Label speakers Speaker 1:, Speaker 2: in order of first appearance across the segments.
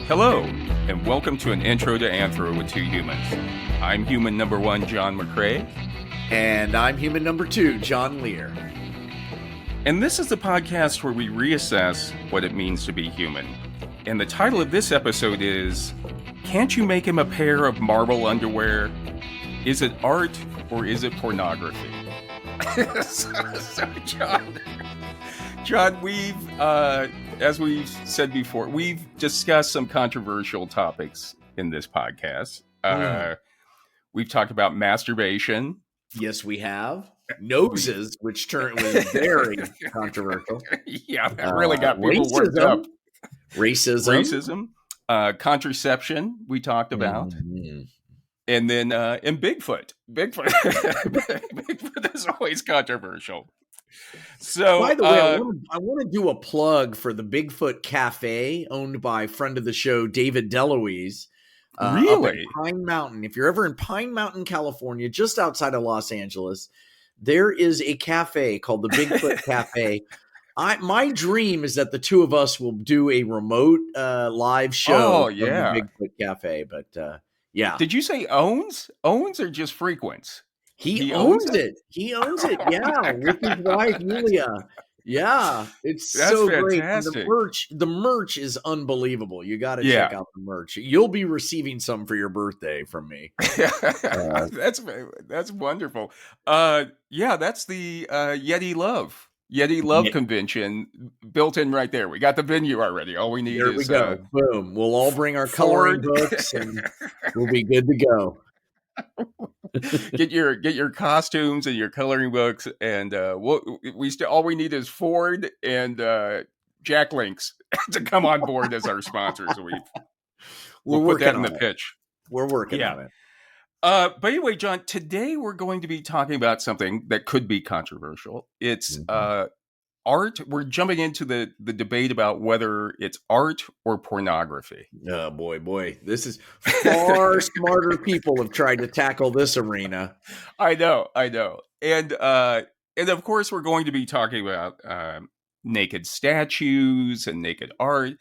Speaker 1: Hello, and welcome to an intro to Anthro with two humans. I'm human number one, John McCray.
Speaker 2: And I'm human number two, John Lehr.
Speaker 1: And this is the podcast where we reassess what it means to be human. And the title of this episode is, Can't You Make Him a Pair of Marble Underwear? Is it art or is it pornography? so John, we've, as we've said before, we've discussed some controversial topics in this podcast. We've talked about masturbation.
Speaker 2: Yes, we have. Noses, which was very controversial.
Speaker 1: Yeah, that really got people worked up.
Speaker 2: Racism.
Speaker 1: Contraception, we talked about. Mm-hmm. And then and Bigfoot. Bigfoot is always controversial. So,
Speaker 2: by the way, I want to do a plug for the Bigfoot Cafe, owned by friend of the show David DeLuise.
Speaker 1: Really?
Speaker 2: Up in Pine Mountain. If you're ever in Pine Mountain, California, just outside of Los Angeles, there is a cafe called the Bigfoot Cafe. My dream is that the two of us will do a remote live show from the Bigfoot Cafe. But yeah.
Speaker 1: Did you say owns? Owns or just frequents?
Speaker 2: He owns it. He owns it. Yeah, with his wife Julia. Yeah, that's so fantastic. Great. And the merch is unbelievable. You got to check out the merch. You'll be receiving some for your birthday from me.
Speaker 1: That's wonderful. That's the Yeti Love Convention built in right there. We got the venue already. All we need is
Speaker 2: we go. Boom. We'll all bring our coloring books and we'll be good to go.
Speaker 1: Get your costumes and your coloring books, and all we need is Ford and Jack Links to come on board as our sponsors. We'll put that in the pitch.
Speaker 2: We're working on it.
Speaker 1: But anyway, John, today we're going to be talking about something that could be controversial. It's art. We're jumping into the debate about whether it's art or pornography.
Speaker 2: Oh, boy. This is far smarter people have tried to tackle this arena.
Speaker 1: I know. And of course, we're going to be talking about naked statues and naked art.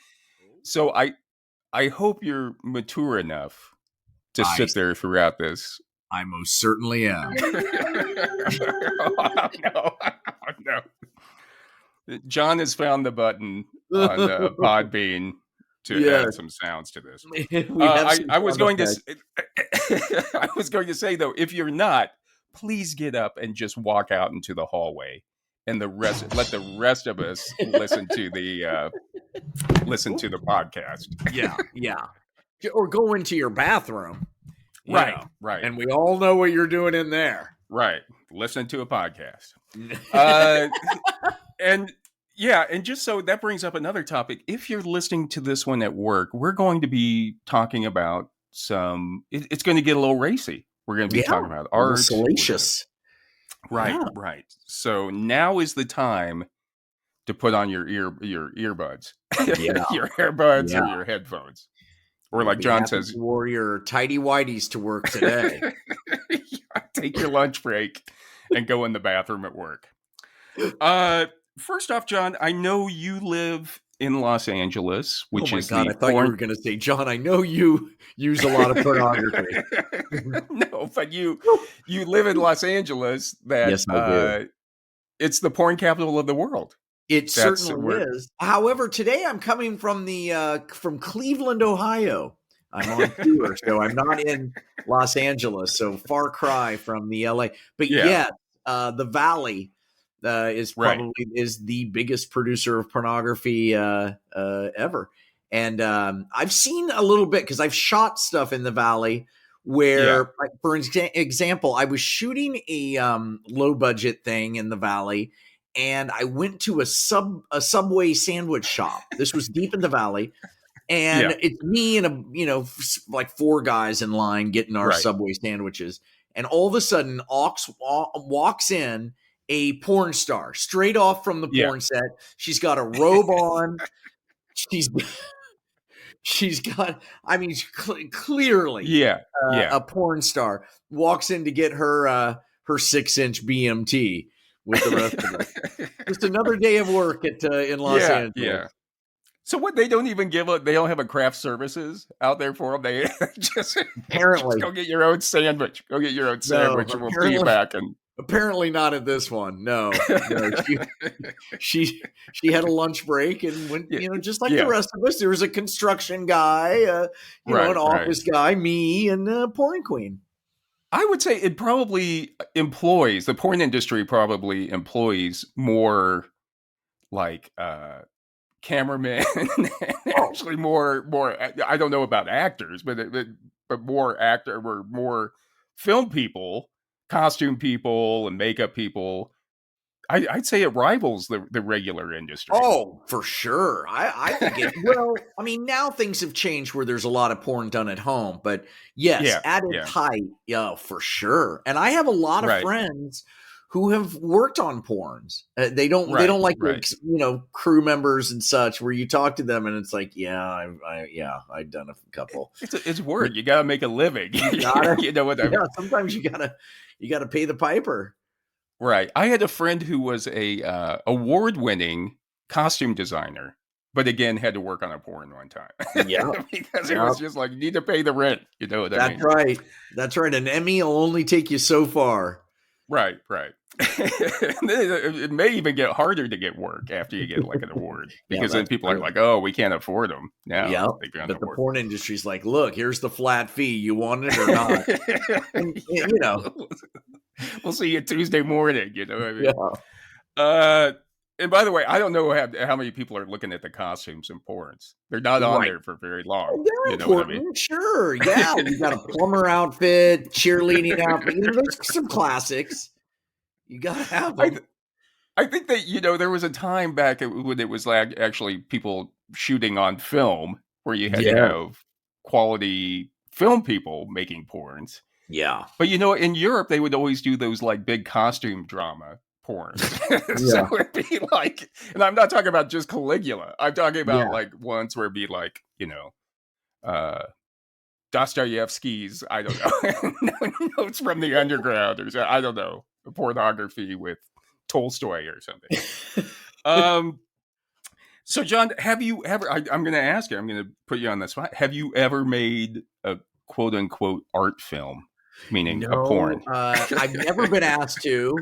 Speaker 1: So I hope you're mature enough to sit there throughout this.
Speaker 2: I most certainly am.
Speaker 1: No. John has found the button on Podbean to add some sounds to this. I was going to say though, if you're not, please get up and just walk out into the hallway, and let the rest of us listen to the podcast.
Speaker 2: Yeah. Or go into your bathroom.
Speaker 1: Right.
Speaker 2: And we all know what you're doing in there.
Speaker 1: Right. Listen to a podcast. And just so that brings up another topic. If you're listening to this one at work, we're going to be talking about it's going to get a little racy. We're going to be talking about art.
Speaker 2: Salacious.
Speaker 1: Right. So now is the time to put on your earbuds, your earbuds and your headphones. Or like John says,
Speaker 2: you wore your tighty whities to work today.
Speaker 1: Take your lunch break and go in the bathroom at work. First off, John, I know you live in Los Angeles, which is
Speaker 2: I thought you were going to say, John, I know you use a lot of pornography.
Speaker 1: No, but you live in Los Angeles.
Speaker 2: Yes, I do.
Speaker 1: It's the porn capital of the world.
Speaker 2: It certainly is. However, today I'm coming from from Cleveland, Ohio. I'm on tour, so I'm not in Los Angeles. So far cry from the LA. But the Valley is the biggest producer of pornography ever. And I've seen a little bit because I've shot stuff in the Valley where, like, for example, I was shooting a low budget thing in the Valley. And I went to a Subway sandwich shop. This was deep in the Valley. And it's me and like four guys in line getting our Subway sandwiches. And all of a sudden, walks in a porn star straight off from the porn set. She's got a robe on. She's got, clearly a porn star. Walks in to get her 6-inch BMT. With the rest of it. Just another day of work in Los Angeles.
Speaker 1: So what? They don't even they don't have a craft services out there for them. They just
Speaker 2: Apparently,
Speaker 1: go get your own sandwich. Go get your own
Speaker 2: no.
Speaker 1: sandwich, and we'll pay you back. And
Speaker 2: Apparently not at this one. No. She had a lunch break and went, just like the rest of us. There was a construction guy, an office guy, me, and a porn queen.
Speaker 1: I would say it probably employs, the porn industry probably employs more like cameramen, actually more. I don't know about actors, but more film people, costume people, and makeup people. I'd say it rivals the regular industry.
Speaker 2: Oh, for sure. I think it. Well, I mean, now things have changed where there's a lot of porn done at home, but yes, at its height, for sure. And I have a lot of friends who have worked on porns. They don't like crew members and such where you talk to them and it's like, I've done a couple.
Speaker 1: It's work. You got to make a living. You know what I mean?
Speaker 2: Yeah, sometimes you gotta pay the piper.
Speaker 1: Right. I had a friend who was a award-winning costume designer, but again had to work on a porn one time.
Speaker 2: Yeah,
Speaker 1: because it was just like, you need to pay the rent. You know what I mean?
Speaker 2: Right. That's right. An Emmy will only take you so far.
Speaker 1: Right. It may even get harder to get work after you get like an award because then people are like, "Oh, we can't afford them." Now,
Speaker 2: but the porn industry's like, "Look, here's the flat fee. You want it or not?" and,
Speaker 1: we'll see you Tuesday morning. You know what I mean? Yeah. And by the way, I don't know how many people are looking at the costumes in porns. They're not on there for very long.
Speaker 2: They're important, what I mean? Sure. Yeah, you got a plumber outfit, cheerleading outfit. There's some classics. You gotta have them.
Speaker 1: I think that there was a time back when it was like actually people shooting on film where you had to have quality film people making porns.
Speaker 2: Yeah.
Speaker 1: But in Europe they would always do those like big costume drama porns. So it'd be like, and I'm not talking about just Caligula. I'm talking about like ones where it'd be like, Dostoevsky's, I don't know, Notes from the Underground, or I don't know, Pornography with Tolstoy or something. So John, have you ever, I'm going to ask you, I'm going to put you on the spot. Have you ever made a quote unquote art film? Meaning a porn.
Speaker 2: I've never been asked to.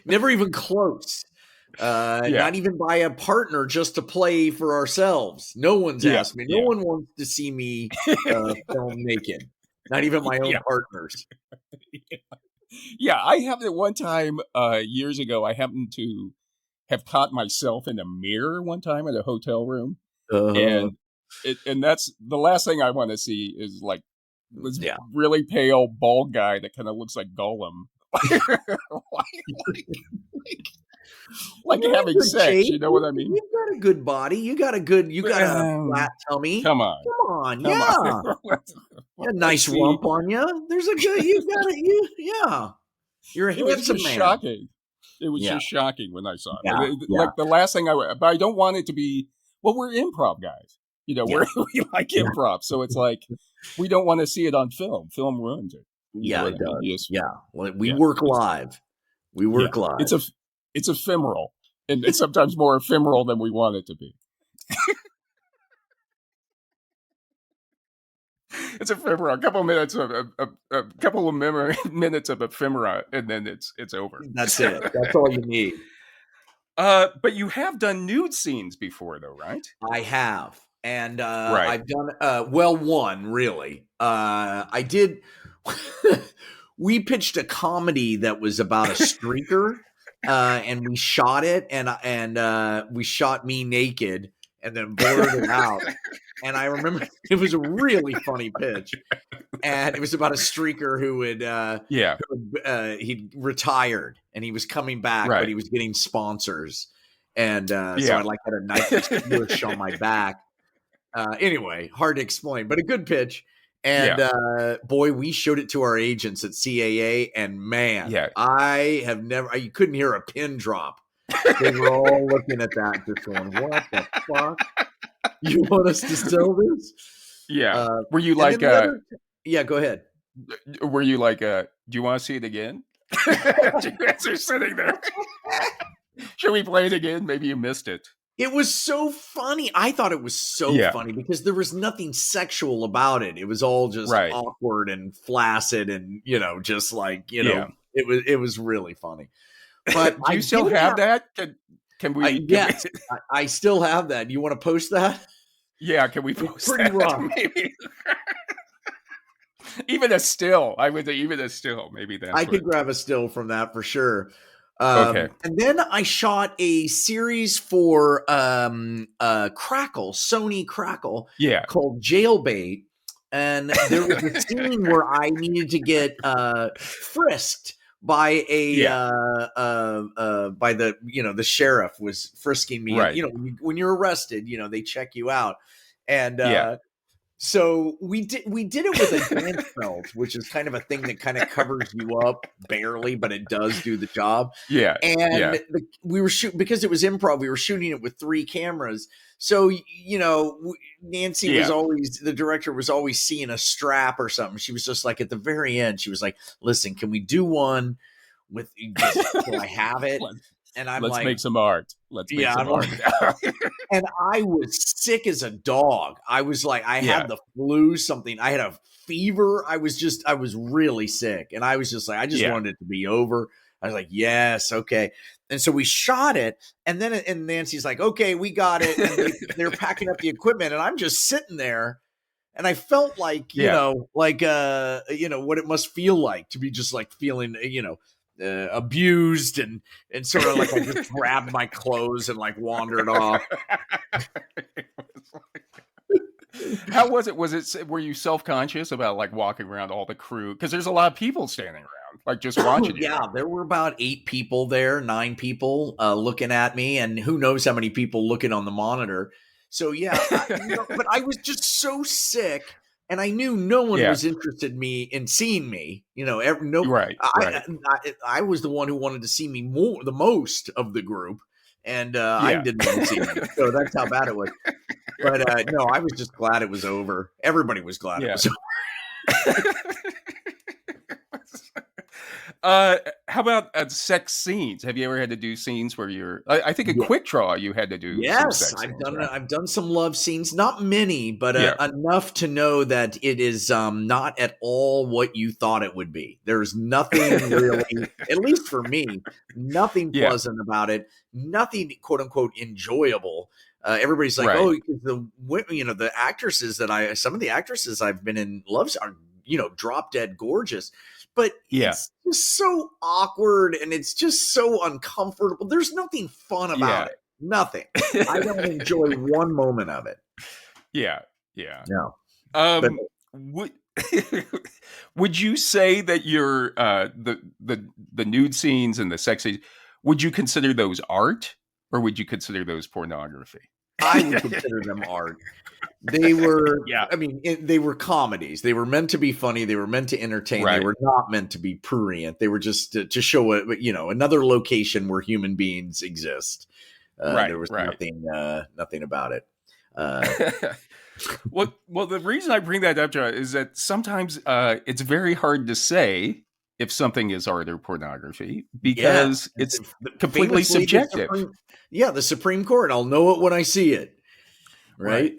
Speaker 2: Never even close. Not even by a partner, just to play for ourselves. No one's asked me. No one wants to see me film naked. Not even my own partners.
Speaker 1: Yeah, I have it one time years ago. I happened to have caught myself in a mirror one time at a hotel room, and that's the last thing I want to see is like this really pale bald guy that kind of looks like Gollum, like having sex.
Speaker 2: Shape.
Speaker 1: You know what I mean?
Speaker 2: You've got a good body. You got a flat tummy.
Speaker 1: Come on.
Speaker 2: A nice rump on you. There's a good. You're a handsome man.
Speaker 1: Shocking. It was just shocking when I saw it. Like the last thing but I don't want it to be. Well, we're improv guys. We like improv, so it's like we don't want to see it on film. Film ruins it.
Speaker 2: It does. Well, we work live. We work live.
Speaker 1: It's ephemeral, and it's sometimes more ephemeral than we want it to be. It's ephemeral. A couple of minutes of ephemera, and then it's over.
Speaker 2: That's it. That's all you need.
Speaker 1: But you have done nude scenes before, though, right?
Speaker 2: I have. And I've done, one, really. I did, we pitched a comedy that was about a streaker, and we shot it, and we shot me naked, and then blurred it out. And I remember it was a really funny pitch. And it was about a streaker who he'd retired, and he was coming back, but he was getting sponsors. And so I like had a nice squish on my back. Anyway, hard to explain, but a good pitch. And boy, we showed it to our agents at CAA, and man, you couldn't hear a pin drop. They were all looking at that, just going, "What the fuck? You want us to sell this?"
Speaker 1: Yeah. Were you like,
Speaker 2: go ahead.
Speaker 1: Were you like, do you want to see it again? You guys are sitting there. Should we play it again? Maybe you missed it.
Speaker 2: It was so funny. I thought it was so funny because there was nothing sexual about it. It was all just awkward and flaccid and, just like, it was really funny. But
Speaker 1: do you still have that? Can we?
Speaker 2: Yes, I still have that. You want to post that?
Speaker 1: Yeah, can we post
Speaker 2: pretty
Speaker 1: that?
Speaker 2: rough.
Speaker 1: Maybe. Even a still. I would say even a still. Maybe that's
Speaker 2: I could grab a still from that for sure.
Speaker 1: Okay.
Speaker 2: And then I shot a series for Crackle, Sony Crackle, called Jailbait. And there was a scene where I needed to get frisked by by the sheriff was frisking me.
Speaker 1: Right.
Speaker 2: And, when you're arrested, they check you out. And so we did it with a dance belt, which is kind of a thing that kind of covers you up barely, but it does do the job.
Speaker 1: Yeah.
Speaker 2: And we were shooting because it was improv. We were shooting it with 3 cameras. So, Nancy was always, the director was always seeing a strap or something. She was just like, at the very end, she was like, listen, can we do one with just till I have it? And I'm
Speaker 1: let's make some art. Let's make some art.
Speaker 2: And I was sick as a dog. I was like, I had the flu, something. I had a fever. I was really sick. And I was just like, I just wanted it to be over. I was like, yes, okay. And so we shot it. And then and Nancy's like, okay, we got it. And they're packing up the equipment. And I'm just sitting there. And I felt like, what it must feel like to be just like feeling, abused and sort of like I just grabbed my clothes and like wandered off.
Speaker 1: How was it? Were you self-conscious about like walking around all the crew? Because there's a lot of people standing around, like just watching you.
Speaker 2: Yeah, there were about 8 people there, 9 people looking at me, and who knows how many people looking on the monitor. So but I was just so sick. And I knew no one was interested in seeing me.
Speaker 1: Right.
Speaker 2: I was the one who wanted to see me the most of the group, and I didn't want to see me. So that's how bad it was. But no, I was just glad it was over. Everybody was glad it was over.
Speaker 1: How about sex scenes? Have you ever had to do scenes where you're? I think in Quick Draw you had to do.
Speaker 2: Yes, I've done some love scenes, not many, but enough to know that it is not at all what you thought it would be. There's nothing really, at least for me, nothing pleasant about it. Nothing quote unquote enjoyable. Everybody's like, oh, the actresses some of the actresses I've been in loves are drop dead gorgeous. But it's just so awkward and it's just so uncomfortable. There's nothing fun about it. Nothing. I don't enjoy one moment of it.
Speaker 1: Yeah.
Speaker 2: No.
Speaker 1: Would you say that your the nude scenes and the sex scenes, would you consider those art or would you consider those pornography?
Speaker 2: I would consider them art. They were, they were comedies. They were meant to be funny. They were meant to entertain. Right. They were not meant to be prurient. They were just to show another location where human beings exist. There was nothing about it.
Speaker 1: Well, the reason I bring that up, John, is that sometimes it's very hard to say if something is art or pornography because it's completely subjective.
Speaker 2: The Supreme Court. I'll know it when I see it. Right.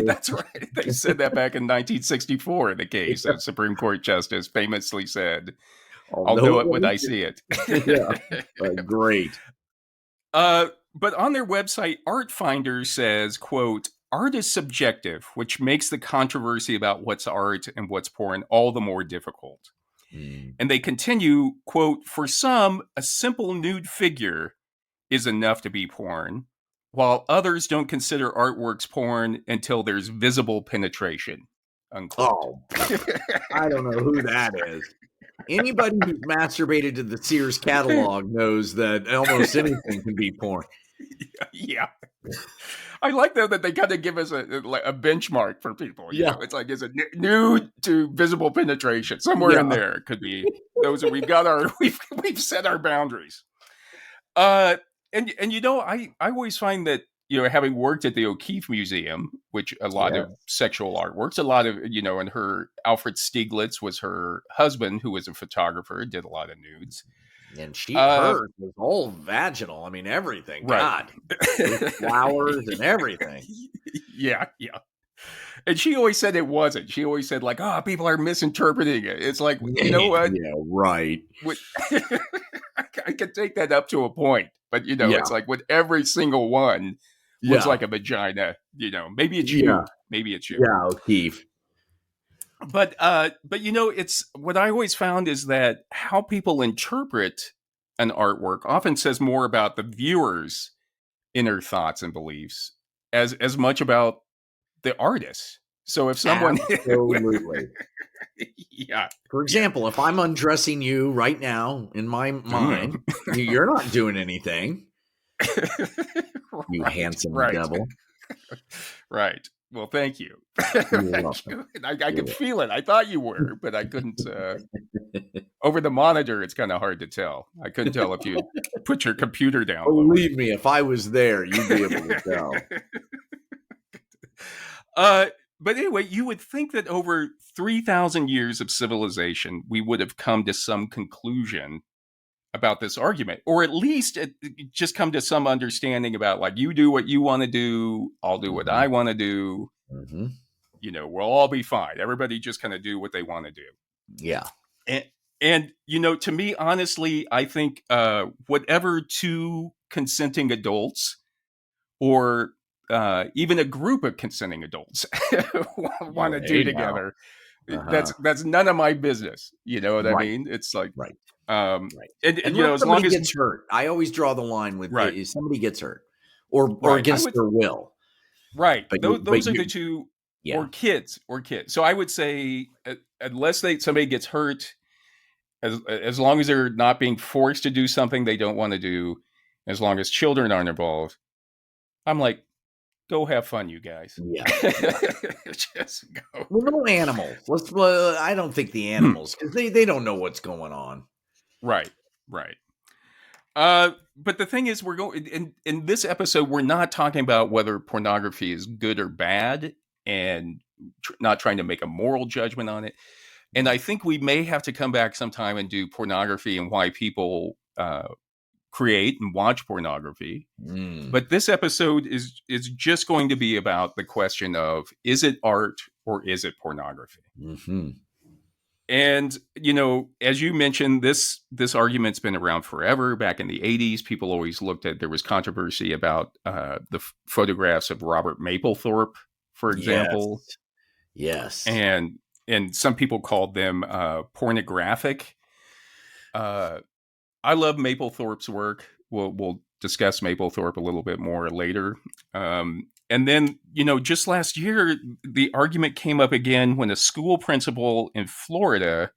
Speaker 1: That's right. They said that back in 1964 in the case. The Supreme Court justice famously said, I'll know it when I see it.
Speaker 2: Great.
Speaker 1: But on their website, Artfinder says, quote, art is subjective, which makes the controversy about what's art and what's porn all the more difficult. And they continue, quote, for some, a simple nude figure is enough to be porn, while others don't consider artworks porn until there's visible penetration, unquote.
Speaker 2: Oh, I don't know who that is. Anybody who's masturbated to the Sears catalog knows that almost anything can be porn.
Speaker 1: Yeah. I like, though, that they kind of give us a benchmark for people. You know? It's like, is it nude to visible penetration? Somewhere in there could be. Those are, we've set our boundaries. And I always find that, having worked at the O'Keeffe Museum, which a lot of sexual artworks, a lot of, and her Alfred Stieglitz was her husband, who was a photographer, did a lot of nudes.
Speaker 2: And hers was all vaginal. I mean, everything.
Speaker 1: Right.
Speaker 2: God, with flowers and everything.
Speaker 1: Yeah. And she always said it wasn't. She always said like, "Oh, people are misinterpreting it." It's like, you know what?
Speaker 2: Yeah, right.
Speaker 1: I could take that up to a point, but it's like with every single one looks like a vagina. Maybe it's you. Maybe it's you.
Speaker 2: Yeah, O'Keefe.
Speaker 1: But it's what I always found is that how people interpret an artwork often says more about the viewer's inner thoughts and beliefs as much about the artist. So if someone
Speaker 2: absolutely
Speaker 1: yeah.
Speaker 2: For example, if I'm undressing you right now in my mind, you're not doing anything. You handsome devil.
Speaker 1: Right. Well, thank you. I could feel it. I thought you were, but I couldn't. Over the monitor, it's kind of hard to tell. I couldn't tell if you put your computer down.
Speaker 2: Believe me, if I was there, you'd be able to tell.
Speaker 1: But anyway, you would think that over 3,000 years of civilization, we would have come to some conclusion about this argument, or at least just come to some understanding about like, you do what you want to do, I'll do what I want to do. Mm-hmm. We'll all be fine. Everybody just kind of do what they want to do.
Speaker 2: Yeah.
Speaker 1: And to me, honestly, I think whatever two consenting adults or even a group of consenting adults want to do together, that's none of my business. You know what I mean? It's like,
Speaker 2: right.
Speaker 1: And
Speaker 2: as long as gets hurt, I always draw the line with if somebody gets hurt or against their will.
Speaker 1: Right. But those are the two, or kids. So I would say unless somebody gets hurt, as long as they're not being forced to do something they don't want to do, as long as children aren't involved, I'm like, go have fun, you guys.
Speaker 2: Yeah.
Speaker 1: Just go.
Speaker 2: Well, no animals. I don't think the animals, because they don't know what's going on.
Speaker 1: Right. But the thing is, we're going in this episode, we're not talking about whether pornography is good or bad, and not trying to make a moral judgment on it. And I think we may have to come back sometime and do pornography and why people create and watch pornography. But this episode is just going to be about the question of, is it art or is it pornography?
Speaker 2: Mm-hmm.
Speaker 1: And, as you mentioned, this argument's been around forever. Back in the 80s, people always looked at, there was controversy about the photographs of Robert Mapplethorpe, for example.
Speaker 2: Yes.
Speaker 1: And some people called them pornographic. I love Mapplethorpe's work. We'll discuss Mapplethorpe a little bit more later. And then, just last year, the argument came up again when a school principal in Florida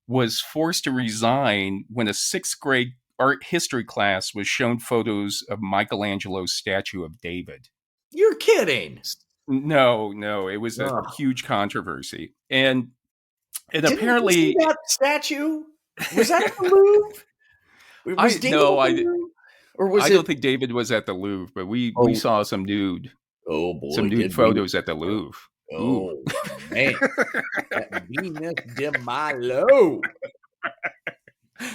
Speaker 1: was forced to resign when a 6th grade art history class was shown photos of Michelangelo's statue of David.
Speaker 2: You're kidding.
Speaker 1: No, it was a huge controversy. And
Speaker 2: Didn't
Speaker 1: apparently
Speaker 2: you see that statue? Was that at the Louvre?
Speaker 1: I don't think David was at the Louvre, but we saw some nude photos at the Louvre.
Speaker 2: Oh man, that Venus de Milo.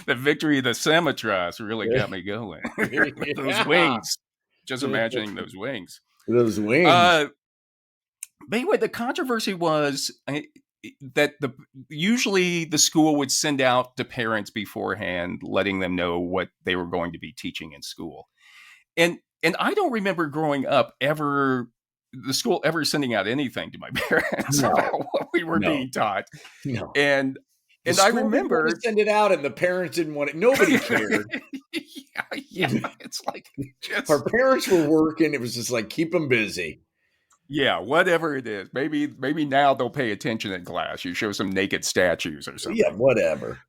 Speaker 1: The victory of the Samothrace really got me going. Those wings. Just imagining those wings.
Speaker 2: Those wings.
Speaker 1: But anyway, the controversy was that usually the school would send out to parents beforehand, letting them know what they were going to be teaching in school. And I don't remember growing up the school ever sending out anything to my parents about what we were being taught.
Speaker 2: No.
Speaker 1: And I remember
Speaker 2: send it out, and the parents didn't want it. Nobody cared.
Speaker 1: Yeah. It's like
Speaker 2: our parents were working. It was just like, keep them busy.
Speaker 1: Yeah, whatever it is. Maybe now they'll pay attention in class. You show some naked statues or something.
Speaker 2: Yeah, whatever.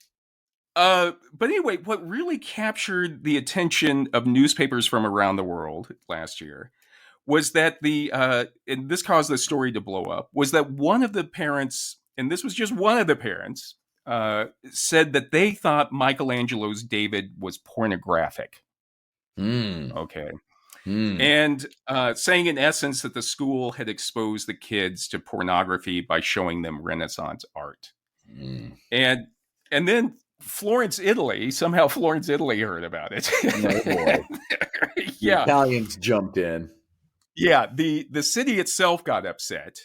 Speaker 1: But anyway, what really captured the attention of newspapers from around the world last year was that and this caused the story to blow up, was that one of the parents, and this was just one of the parents, said that they thought Michelangelo's David was pornographic. Okay. And saying in essence that the school had exposed the kids to pornography by showing them Renaissance art. And then Florence, Italy. Somehow Florence, Italy heard about it.
Speaker 2: Oh boy.
Speaker 1: Yeah.
Speaker 2: The Italians jumped in.
Speaker 1: Yeah. The city itself got upset.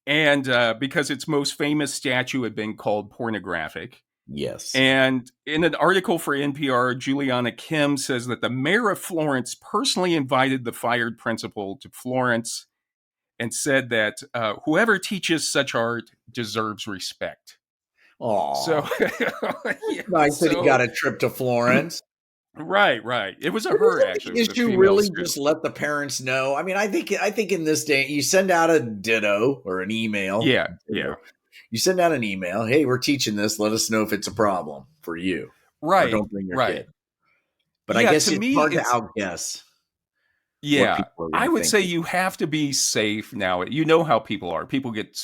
Speaker 1: And because its most famous statue had been called pornographic.
Speaker 2: Yes.
Speaker 1: And in an article for NPR, Juliana Kim says that the mayor of Florence personally invited the fired principal to Florence and said that whoever teaches such art deserves respect.
Speaker 2: Oh,
Speaker 1: so
Speaker 2: nice that he got a trip to Florence.
Speaker 1: Right. It was her actually.
Speaker 2: Did you really just let the parents know? I mean, I think in this day you send out a ditto or an email.
Speaker 1: Yeah.
Speaker 2: You send out an email. Hey, we're teaching this. Let us know if it's a problem for you.
Speaker 1: Right.
Speaker 2: Or don't bring your kid. But I guess it's hard to outguess.
Speaker 1: Yeah, I would say you have to be safe now. You know how people are. People get,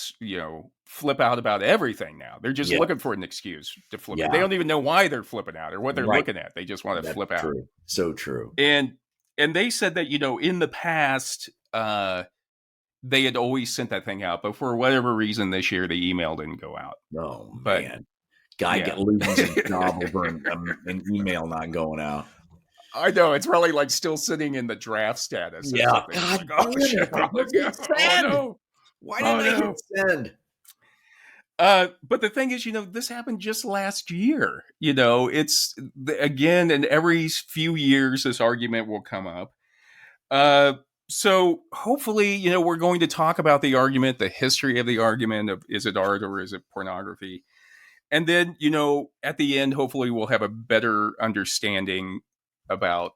Speaker 1: flip out about everything now. They're just looking for an excuse to flip out. They don't even know why they're flipping out or what they're looking at. They just want to flip out.
Speaker 2: So true.
Speaker 1: And they said that, in the past, they had always sent that thing out. But for whatever reason this year, the email didn't go out.
Speaker 2: Oh, man. Guy loses his job over an email not going out.
Speaker 1: I know, it's probably like still sitting in the draft status.
Speaker 2: Yeah. God,
Speaker 1: oh no.
Speaker 2: Why didn't I hit send?
Speaker 1: But the thing is, this happened just last year. It's again, in every few years, this argument will come up. So hopefully, we're going to talk about the argument, the history of the argument of is it art or is it pornography? And then, at the end, hopefully we'll have a better understanding about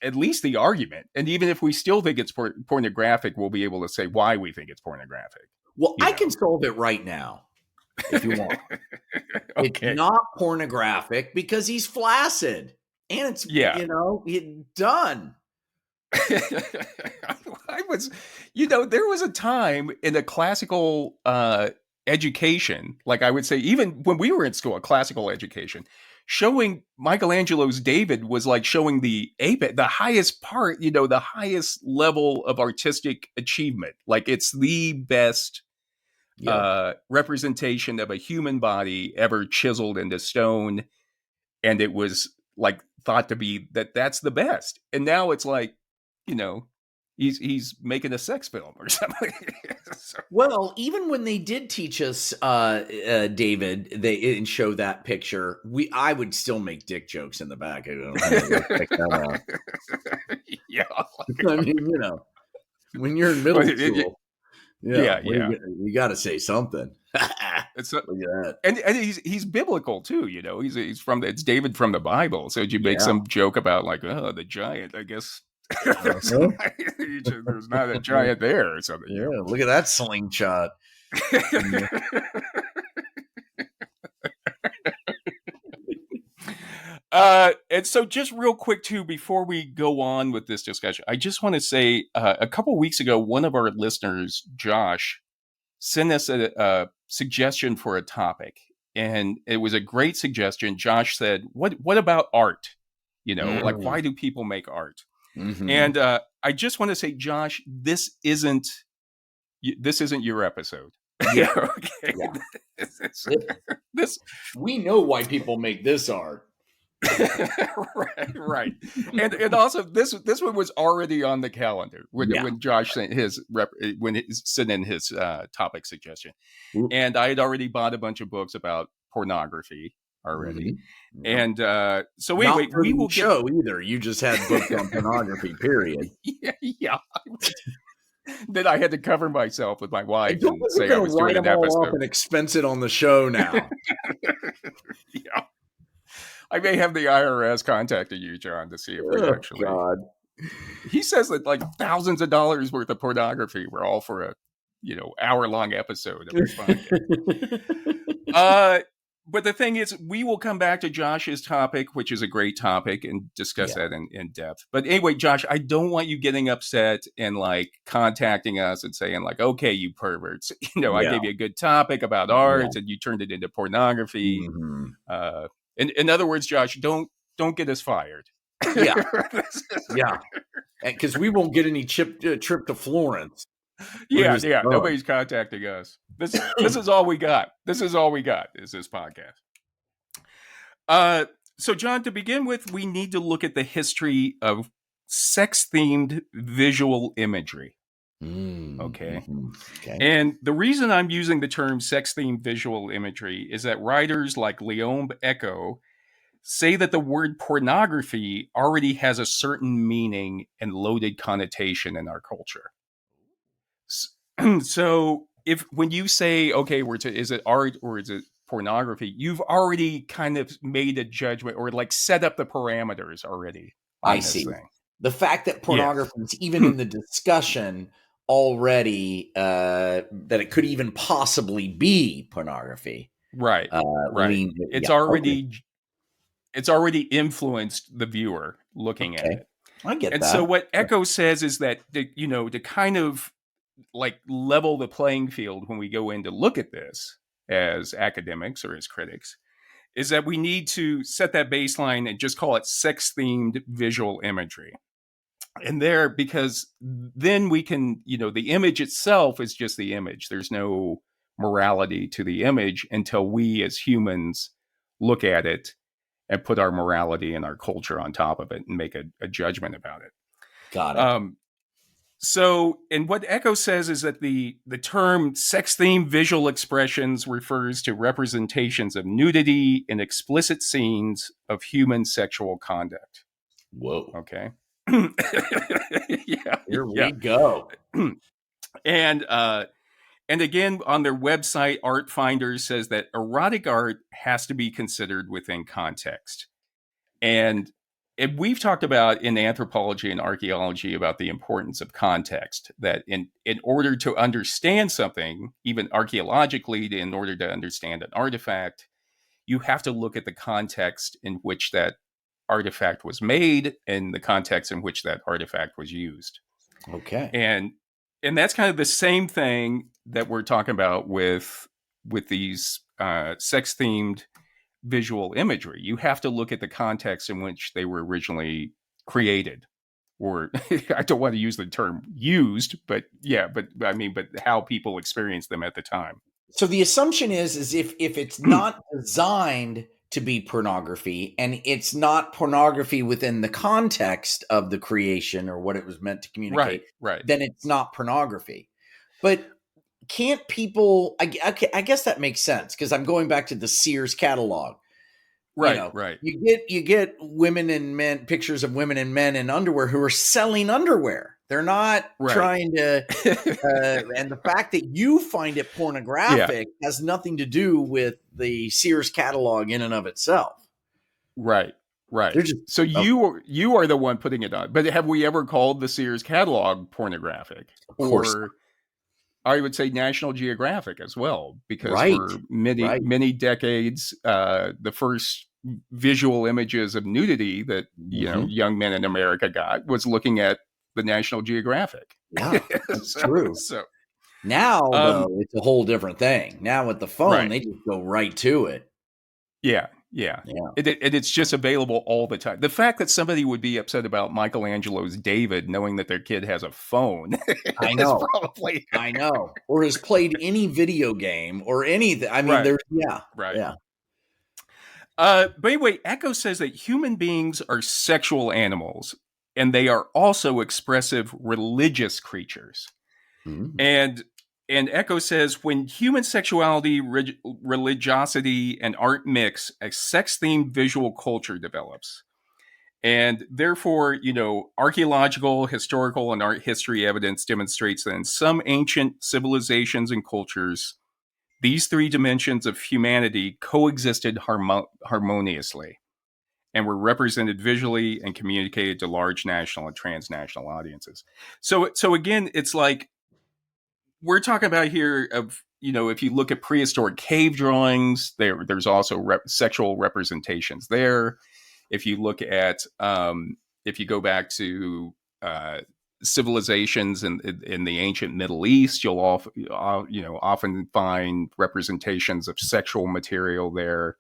Speaker 1: at least the argument. And even if we still think it's pornographic, we'll be able to say why we think it's pornographic.
Speaker 2: Well, I can solve it right now if you want. Okay. It's not pornographic because he's flaccid. And it's, done.
Speaker 1: There was a time in a classical education, like I would say, even when we were in school, a classical education, showing Michelangelo's David was like showing the apex, the highest part, the highest level of artistic achievement. Like it's the best representation of a human body ever chiseled into stone. And it was like thought to be that's the best. And now it's like, he's making a sex film or something.
Speaker 2: Well, even when they did teach us David, and show that picture, I would still make dick jokes in the back. I don't know.
Speaker 1: Yeah,
Speaker 2: I mean, when you're in middle school, you got to say something. Look at that.
Speaker 1: And he's biblical too. It's David from the Bible. So you make some joke about like, oh, the giant, I guess. There's not a giant there or something.
Speaker 2: Yeah, look at that slingshot.
Speaker 1: And so just real quick too, before we go on with this discussion, I just want to say a couple weeks ago, one of our listeners, Josh, sent us a suggestion for a topic, and it was a great suggestion. Josh said, what about art? Like why do people make art? Mm-hmm. And I just want to say, Josh, this isn't your episode.
Speaker 2: Yeah. Okay. Yeah. This we know why people make this art.
Speaker 1: right. And also this one was already on the calendar when Josh sent sent in his topic suggestion. Ooh. And I had already bought a bunch of books about pornography already. Mm-hmm. And so anyway,
Speaker 2: we will show either. You just had books on pornography, period.
Speaker 1: Yeah. Then I had to cover myself with my wife and say I was doing an episode
Speaker 2: and expense it on the show now.
Speaker 1: Yeah. I may have the IRS contacting you, John, to see if we actually.
Speaker 2: God.
Speaker 1: He says that like thousands of dollars worth of pornography were all for a hour-long episode of this podcast. But the thing is, we will come back to Josh's topic, which is a great topic, and discuss that in depth. But anyway, Josh, I don't want you getting upset and like contacting us and saying like, okay, you perverts, I gave you a good topic about art and you turned it into pornography. Mm-hmm. In other words, Josh, don't get us fired.
Speaker 2: Yeah. Yeah. Because we won't get any trip to Florence.
Speaker 1: Yeah. Nobody's contacting us. This is all we got. This is all we got is this podcast. So, John, to begin with, we need to look at the history of sex-themed visual imagery. Okay.
Speaker 2: Okay.
Speaker 1: And the reason I'm using the term sex-themed visual imagery is that writers like Lyombe Echo say that the word pornography already has a certain meaning and loaded connotation in our culture. So if when you say, okay, is it art or is it pornography, you've already kind of made a judgment or like set up the parameters already on
Speaker 2: I
Speaker 1: this
Speaker 2: see.
Speaker 1: thing.
Speaker 2: The fact that
Speaker 1: Yeah.
Speaker 2: pornography is even in the discussion already, that it could even possibly be pornography.
Speaker 1: Right. Right. It's already influenced the viewer looking at it.
Speaker 2: I get
Speaker 1: And
Speaker 2: that.
Speaker 1: so what Echo says is that to kind of like level the playing field when we go in to look at this as academics or as critics is that we need to set that baseline and just call it sex themed visual imagery. And there, because then we can, the image itself is just the image. There's no morality to the image until we as humans look at it and put our morality and our culture on top of it and make a judgment about it.
Speaker 2: Got it.
Speaker 1: And what Echo says is that the term sex-themed visual expressions refers to representations of nudity in explicit scenes of human sexual conduct.
Speaker 2: Whoa.
Speaker 1: Okay.
Speaker 2: Here we go.
Speaker 1: And again, on their website, Artfinder says that erotic art has to be considered within context. And we've talked about in anthropology and archaeology about the importance of context, that in order to understand something, even archaeologically, in order to understand an artifact, you have to look at the context in which that artifact was made and the context in which that artifact was used.
Speaker 2: Okay.
Speaker 1: And that's kind of the same thing that we're talking about with these sex-themed visual imagery. You have to look at the context in which they were originally created. Or I don't want to use the term used, but how people experienced them at the time.
Speaker 2: So the assumption is if it's not designed to be pornography and it's not pornography within the context of the creation or what it was meant to communicate,
Speaker 1: right.
Speaker 2: then it's not pornography. But can't people, I guess that makes sense because I'm going back to the Sears catalog.
Speaker 1: Right.
Speaker 2: You get women and men, pictures of women and men in underwear who are selling underwear. They're not trying to, and the fact that you find it pornographic has nothing to do with the Sears catalog in and of itself.
Speaker 1: Right. So you are the one putting it on. But have we ever called the Sears catalog pornographic?
Speaker 2: Of course.
Speaker 1: Or I would say National Geographic as well, because for many decades, the first visual images of nudity that young men in America got was looking at the National Geographic.
Speaker 2: Yeah, that's true.
Speaker 1: So
Speaker 2: now, though, it's a whole different thing. Now with the phone, they just go right to it.
Speaker 1: Yeah. It's just available all the time. The fact that somebody would be upset about Michelangelo's David knowing that their kid has a phone.
Speaker 2: I know. I know. Or has played any video game or anything. I mean, there's,
Speaker 1: Right.
Speaker 2: Yeah.
Speaker 1: But anyway, Echo says that human beings are sexual animals and they are also expressive religious creatures. And Echo says when human sexuality, religiosity, and art mix, a sex-themed visual culture develops. And therefore, archaeological, historical, and art history evidence demonstrates that in some ancient civilizations and cultures, these three dimensions of humanity coexisted harmoniously and were represented visually and communicated to large national and transnational audiences. So again, it's like, we're talking about here of, if you look at prehistoric cave drawings, there's also sexual representations there. If you look at, if you go back to civilizations in the ancient Middle East, you'll often find representations of sexual material there,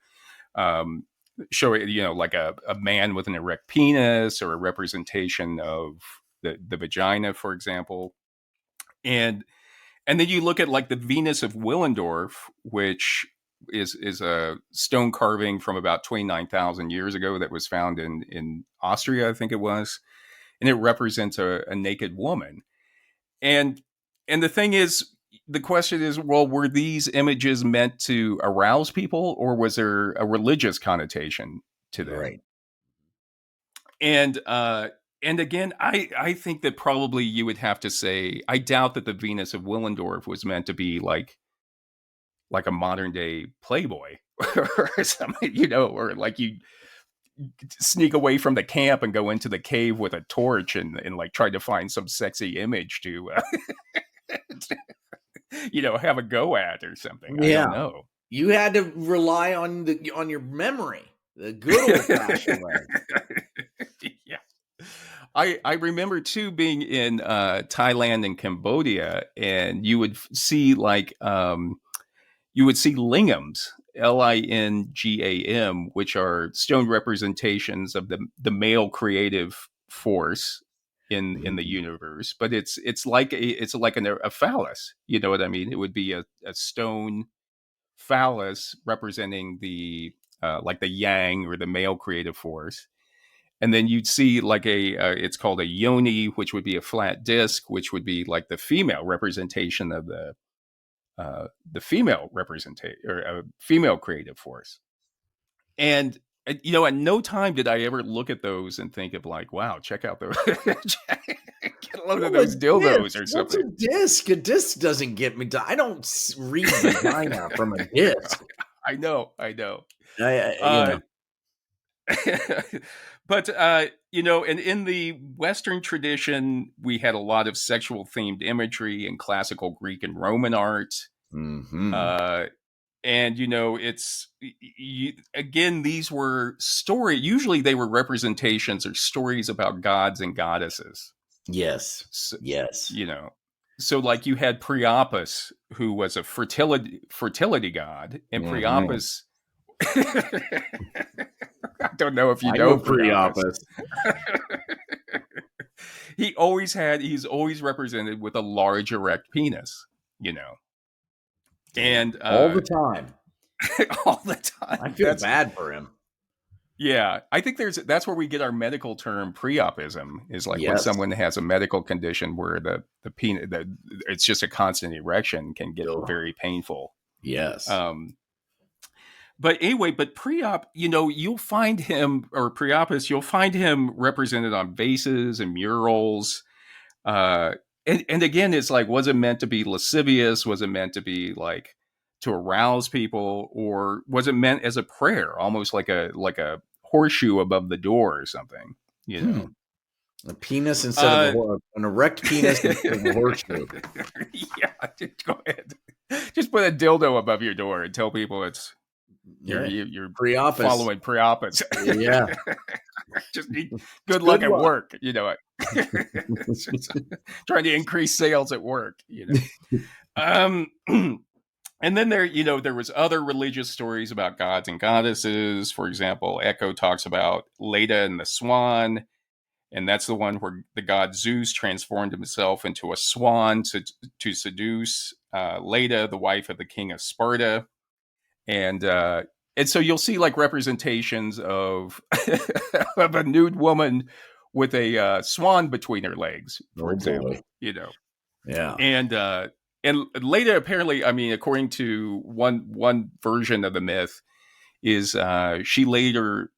Speaker 1: showing, like a man with an erect penis or a representation of the vagina, for example. And then you look at like the Venus of Willendorf, which is a stone carving from about 29,000 years ago that was found in Austria, I think it was, and it represents a naked woman. And the thing is, the question is, well, were these images meant to arouse people, or was there a religious connotation to them?
Speaker 2: Right.
Speaker 1: And again, I think that probably you would have to say, I doubt that the Venus of Willendorf was meant to be like a modern day Playboy or something, you know, or like you sneak away from the camp and go into the cave with a torch and like try to find some sexy image to, you know, have a go at or something.
Speaker 2: Yeah.
Speaker 1: I don't know.
Speaker 2: You had to rely on your memory, the good old fashioned way.
Speaker 1: Yeah. I remember too being in Thailand and Cambodia, and you would see like you would see lingams, Lingam, which are stone representations of the male creative force in the universe. But it's like a phallus. You know what I mean? It would be a stone phallus representing the like the yang or the male creative force. And then you'd see like it's called a yoni, which would be a flat disc, which would be like the female representation of the female or female creative force. And you know, at no time did I ever look at those and think of like, wow, check out those, get a load of those dildos or something.
Speaker 2: What's a disc? A disc doesn't get me. I don't read vagina from a disc.
Speaker 1: I know.
Speaker 2: You know.
Speaker 1: But you know, and in the Western tradition, we had a lot of sexual themed imagery in classical Greek and Roman art.
Speaker 2: Mm-hmm.
Speaker 1: And you know, again, these were usually they were representations or stories about gods and goddesses.
Speaker 2: Yes.
Speaker 1: So,
Speaker 2: yes.
Speaker 1: You know, so like you had Priapus, who was a fertility god, and Priapus. I don't know if you know Priapus. He's always represented with a large erect penis, you know. And
Speaker 2: all the time.
Speaker 1: All the time.
Speaker 2: I feel bad for him.
Speaker 1: Yeah. I think that's where we get our medical term Priapism, is like when someone has a medical condition where the penis, it's just a constant erection, can get very painful.
Speaker 2: Yes.
Speaker 1: But anyway, Priap, you know, you'll find him, or Priapus, you'll find him represented on vases and murals. And again, it's like, was it meant to be lascivious? Was it meant to be like to arouse people, or was it meant as a prayer, almost like a horseshoe above the door or something? You know,
Speaker 2: a penis instead of an erect penis instead of a horseshoe.
Speaker 1: Yeah, go ahead. Just put a dildo above your door and tell people it's you're
Speaker 2: Priapus.
Speaker 1: Following Priapus.
Speaker 2: Yeah.
Speaker 1: Just need good luck at work, you know. Trying to increase sales at work, you know. And then there was other religious stories about gods and goddesses. For example, Echo talks about Leda and the swan, and that's the one where the god Zeus transformed himself into a swan to seduce Leda, the wife of the king of Sparta. And so you'll see like representations of of a nude woman with a swan between her legs, for example. You know,
Speaker 2: yeah.
Speaker 1: And Leda, apparently, I mean, according to one version of the myth, is she later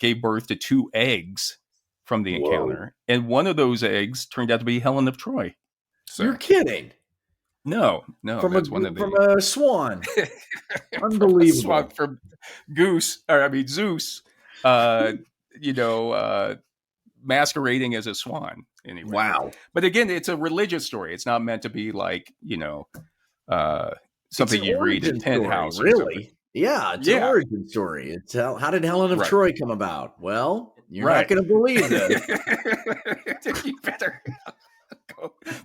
Speaker 1: gave birth to 2 eggs from the encounter, and one of those eggs turned out to be Helen of Troy. So,
Speaker 2: you're kidding.
Speaker 1: No,
Speaker 2: from a swan. Unbelievable.
Speaker 1: From Zeus, you know, masquerading as a swan. Anyway.
Speaker 2: Wow.
Speaker 1: But again, it's a religious story. It's not meant to be like, you know, something you read in Penthouse.
Speaker 2: Really? Yeah, it's an origin story. It's how did Helen of Troy come about? Well, you're not going to believe this.
Speaker 1: You better go.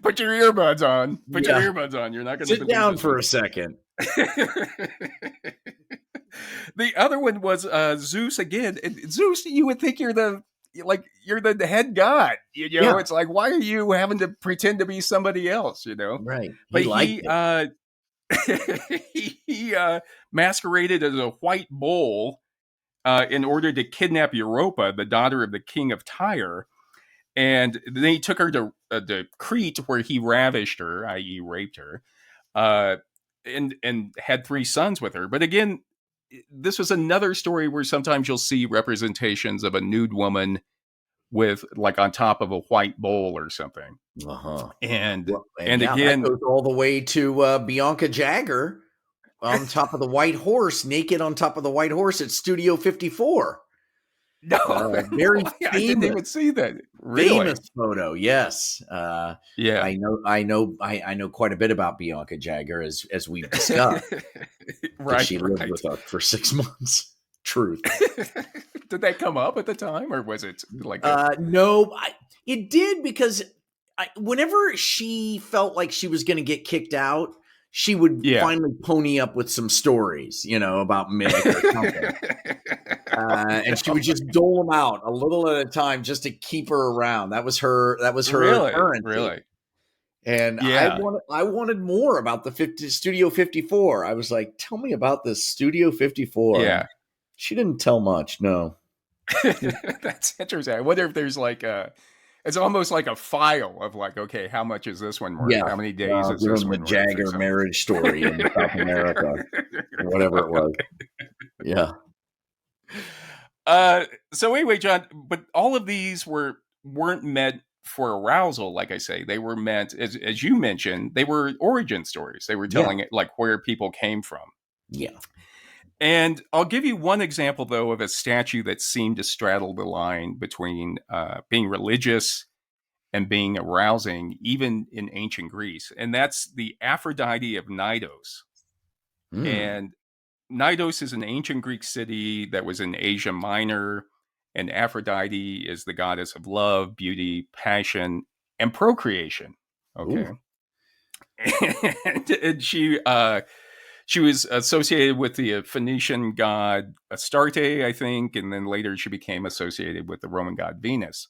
Speaker 1: Put your earbuds on. Your earbuds on. You're not going to
Speaker 2: sit down for a second.
Speaker 1: The other one was Zeus again. And Zeus, you would think you're the head god. You know, it's like, why are you having to pretend to be somebody else? You know,
Speaker 2: right?
Speaker 1: But he masqueraded as a white bull in order to kidnap Europa, the daughter of the king of Tyre. And then he took her to Crete, where he ravished her, i.e., raped her, uh, and had 3 sons with her. But again, this was another story where sometimes you'll see representations of a nude woman with, like, on top of a white bull or something.
Speaker 2: Uh-huh.
Speaker 1: And
Speaker 2: Well,
Speaker 1: and
Speaker 2: yeah, that
Speaker 1: again,
Speaker 2: goes all the way to Bianca Jagger on top of the white horse, naked on top of the white horse at Studio 54.
Speaker 1: no,
Speaker 2: Very
Speaker 1: I didn't
Speaker 2: famous,
Speaker 1: even see that. Really?
Speaker 2: famous photo. Yes.
Speaker 1: Yeah.
Speaker 2: I know quite a bit about Bianca Jagger, as we've discussed, because she lived with us for 6 months. Truth.
Speaker 1: Did that come up at the time, or was it like
Speaker 2: no, it did, because whenever she felt like she was going to get kicked out, she would finally pony up with some stories, about Mick or something. And she would just dole them out a little at a time just to keep her around. That was her currency.
Speaker 1: Really?
Speaker 2: And
Speaker 1: Yeah.
Speaker 2: I wanted more about the Studio 54. I was like, tell me about this Studio 54.
Speaker 1: Yeah.
Speaker 2: She didn't tell much. No.
Speaker 1: That's interesting. I wonder if there's like it's almost like a file of like, okay, how much is this one worth?
Speaker 2: Yeah.
Speaker 1: How many days is this one
Speaker 2: the Jagger marriage story in South America, or whatever it was. Yeah.
Speaker 1: So anyway, John, but all of these weren't meant for arousal, like I say. They were meant, as you mentioned, they were origin stories. They were telling it like where people came from.
Speaker 2: Yeah.
Speaker 1: And I'll give you one example, though, of a statue that seemed to straddle the line between being religious and being arousing, even in ancient Greece. And that's the Aphrodite of Knidos. And Knidos is an ancient Greek city that was in Asia Minor. And Aphrodite is the goddess of love, beauty, passion, and procreation. Okay. And she was associated with the Phoenician god Astarte, I think, and then later she became associated with the Roman god Venus.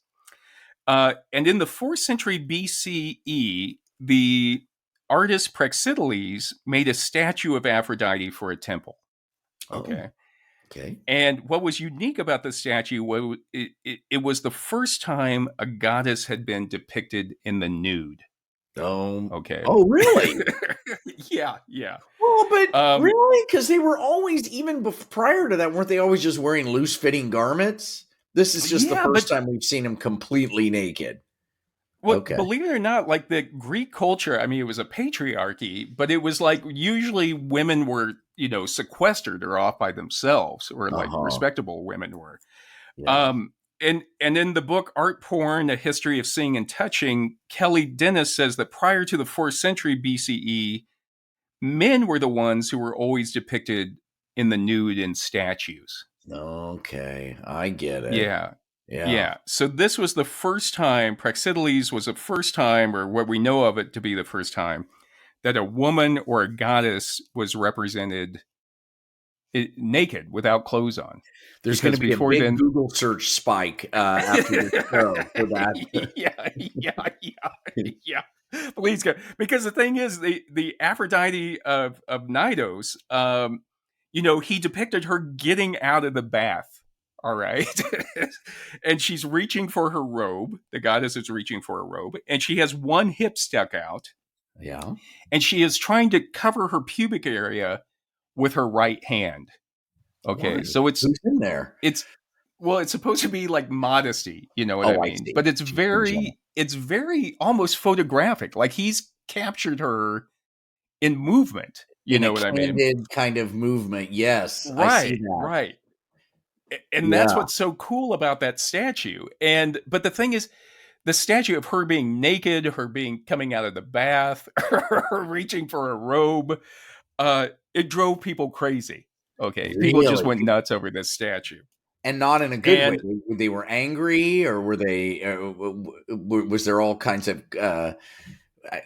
Speaker 1: And in the 4th century BCE, the artist Praxiteles made a statue of Aphrodite for a temple. Okay.
Speaker 2: Okay.
Speaker 1: And what was unique about the statue was it was the first time a goddess had been depicted in the nude.
Speaker 2: Oh,
Speaker 1: okay.
Speaker 2: Oh, really?
Speaker 1: Yeah.
Speaker 2: Well, but really? Because they were always, even prior to that, weren't they always just wearing loose-fitting garments? This is just the first time we've seen them completely naked.
Speaker 1: Well, believe it or not, like the Greek culture, I mean, it was a patriarchy, but it was like usually women were, sequestered or off by themselves, or like respectable women were. Yeah. And in the book Art Porn, A History of Seeing and Touching, Kelly Dennis says that prior to the 4th century BCE, men were the ones who were always depicted in the nude in statues.
Speaker 2: Okay, I get it.
Speaker 1: Yeah. So this was the first time, Praxiteles was the first time, or what we know of it to be the first time, that a woman or a goddess was represented naked without clothes on.
Speaker 2: There's going to be a big Google search spike after this show for that.
Speaker 1: Yeah. Please go. Because the thing is, the Aphrodite of Knidos, he depicted her getting out of the bath. All right. And she's reaching for her robe. The goddess is reaching for her robe. And she has one hip stuck out.
Speaker 2: Yeah.
Speaker 1: And she is trying to cover her pubic area with her right hand. Okay. So
Speaker 2: who's in there?
Speaker 1: It's supposed to be like modesty. You know what I mean? But it's very almost photographic. Like he's captured her in movement. You know what I mean?
Speaker 2: Candid kind of movement. Yes.
Speaker 1: Right.
Speaker 2: I see that.
Speaker 1: Right. And that's what's so cool about that statue. But the thing is, the statue of her being naked, her coming out of the bath, her reaching for a robe, it drove people crazy. Okay. Really? People just went nuts over this statue.
Speaker 2: And not in a good way. They were angry, or were they, was there all kinds of,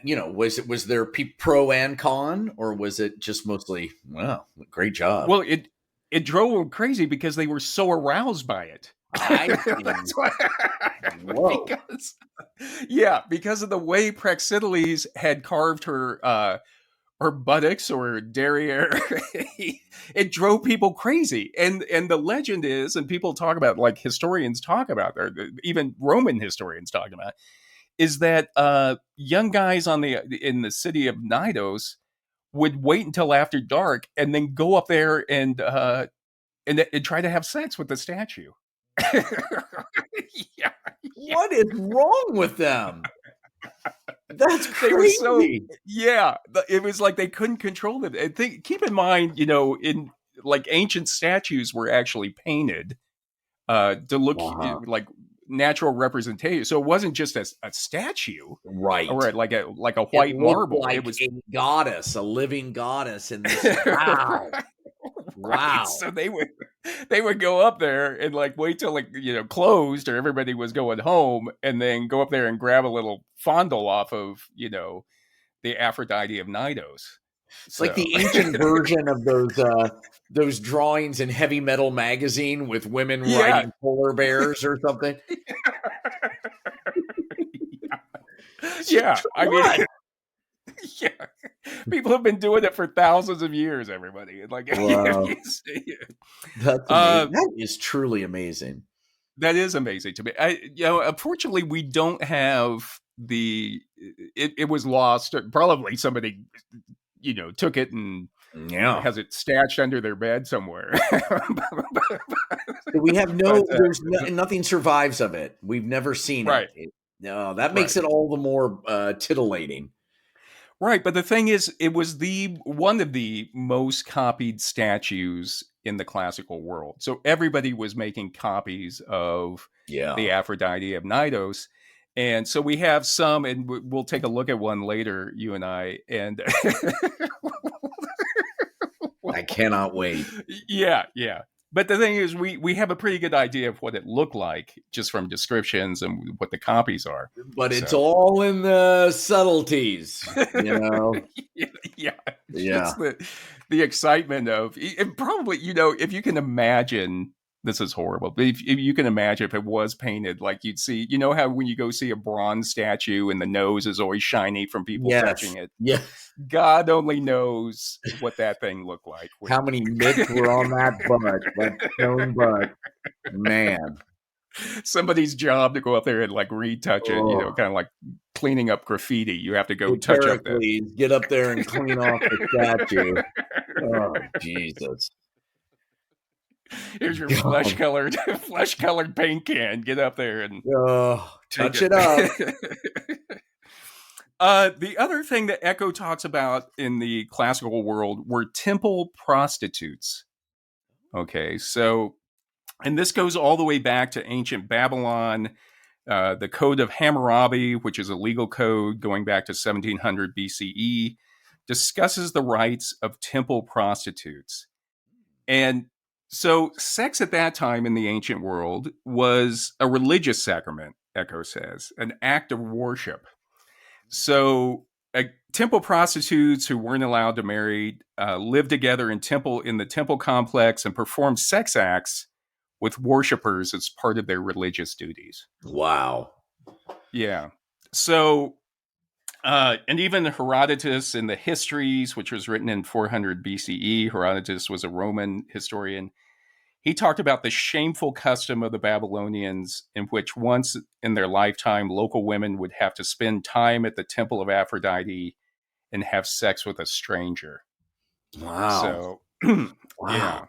Speaker 2: was there pro and con, or was it just mostly, wow, great job?
Speaker 1: Well, it drove them crazy because they were so aroused by it. That's why. Because of the way Praxiteles had carved her buttocks or derriere. It drove people crazy. And the legend is, and people talk about, like historians talk about, or even Roman historians talk about, is that young guys in the city of Knidos would wait until after dark and then go up there and try to have sex with the statue. Yeah.
Speaker 2: What is wrong with them? That's crazy.
Speaker 1: They were so, yeah. It was like they couldn't control it. And keep in mind, in like ancient statues were actually painted to look like natural representation. So it wasn't just a statue,
Speaker 2: right?
Speaker 1: Or like a white marble.
Speaker 2: Like
Speaker 1: it was
Speaker 2: a goddess, a living goddess in this. Wow.
Speaker 1: Right.
Speaker 2: Wow.
Speaker 1: So they would go up there and like wait till closed or everybody was going home, and then go up there and grab a little fondle off of the Aphrodite of Knidos.
Speaker 2: It's like the ancient version of those drawings in Heavy Metal magazine with women riding polar bears or something.
Speaker 1: Yeah. I mean, yeah, people have been doing it for thousands of years. Everybody, like,
Speaker 2: wow. That's amazing. That is truly amazing.
Speaker 1: That is amazing to me. Unfortunately, we don't have it was lost. Probably somebody, took it and has it stashed under their bed somewhere.
Speaker 2: We have nothing survives of it. We've never seen it. No, that makes it all the more titillating.
Speaker 1: Right, but the thing is, it was one of the most copied statues in the classical world. So everybody was making copies of the Aphrodite of Knidos. And so we have some, and we'll take a look at one later, you and I. And
Speaker 2: I cannot wait.
Speaker 1: Yeah. But the thing is, we have a pretty good idea of what it looked like just from descriptions and what the copies are.
Speaker 2: But it's all in the subtleties,
Speaker 1: Yeah. It's the excitement of, and probably, if you can imagine, this is horrible, but if you can imagine if it was painted, like you'd see, how when you go see a bronze statue and the nose is always shiny from people touching it.
Speaker 2: Yeah.
Speaker 1: God only knows what that thing looked like.
Speaker 2: How many mitts were on that butt, that stone butt, man.
Speaker 1: Somebody's job to go up there and like retouch it, kind of like cleaning up graffiti. You have to go touch up that.
Speaker 2: Get up there and clean off the statue. Oh, Jesus.
Speaker 1: Here's your flesh colored paint can. Get up there and
Speaker 2: touch it up.
Speaker 1: The other thing that Echo talks about in the classical world were temple prostitutes. Okay, so, and this goes all the way back to ancient Babylon. The Code of Hammurabi, which is a legal code going back to 1700 BCE, discusses the rights of temple prostitutes. And so sex at that time in the ancient world was a religious sacrament, Echo says, an act of worship. So temple prostitutes who weren't allowed to marry lived together in the temple complex and performed sex acts with worshipers as part of their religious duties.
Speaker 2: Wow.
Speaker 1: Yeah. So, and even Herodotus in the Histories, which was written in 400 BCE, Herodotus was a Roman historian. He talked about the shameful custom of the Babylonians in which once in their lifetime, local women would have to spend time at the temple of Aphrodite and have sex with a stranger.
Speaker 2: Wow.
Speaker 1: So, wow.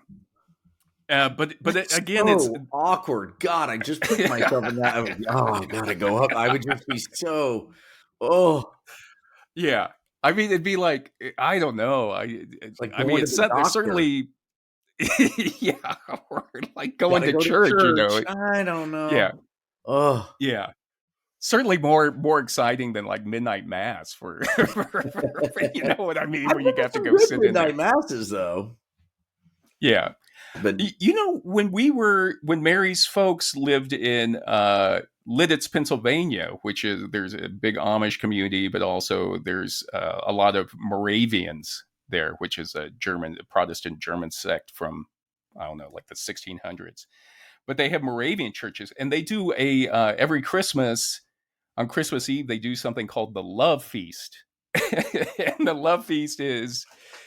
Speaker 1: Yeah. But again,
Speaker 2: so
Speaker 1: it's
Speaker 2: awkward. God, I just put myself in that. I gotta go up. I would just be so,
Speaker 1: yeah. I mean, it'd be like, I don't know. It's certainly, yeah, or like going to church,
Speaker 2: I don't know.
Speaker 1: Yeah. Yeah. Certainly more exciting than like midnight mass for you know what I mean, where you have to go sit in
Speaker 2: midnight masses though.
Speaker 1: Yeah. But when Mary's folks lived in Lidditz, Pennsylvania, there's a big Amish community, but also there's a lot of Moravians there, which is a Protestant German sect from, I don't know, like the 1600s. But they have Moravian churches, and they do every Christmas, on Christmas Eve, they do something called the Love Feast. And the love feast is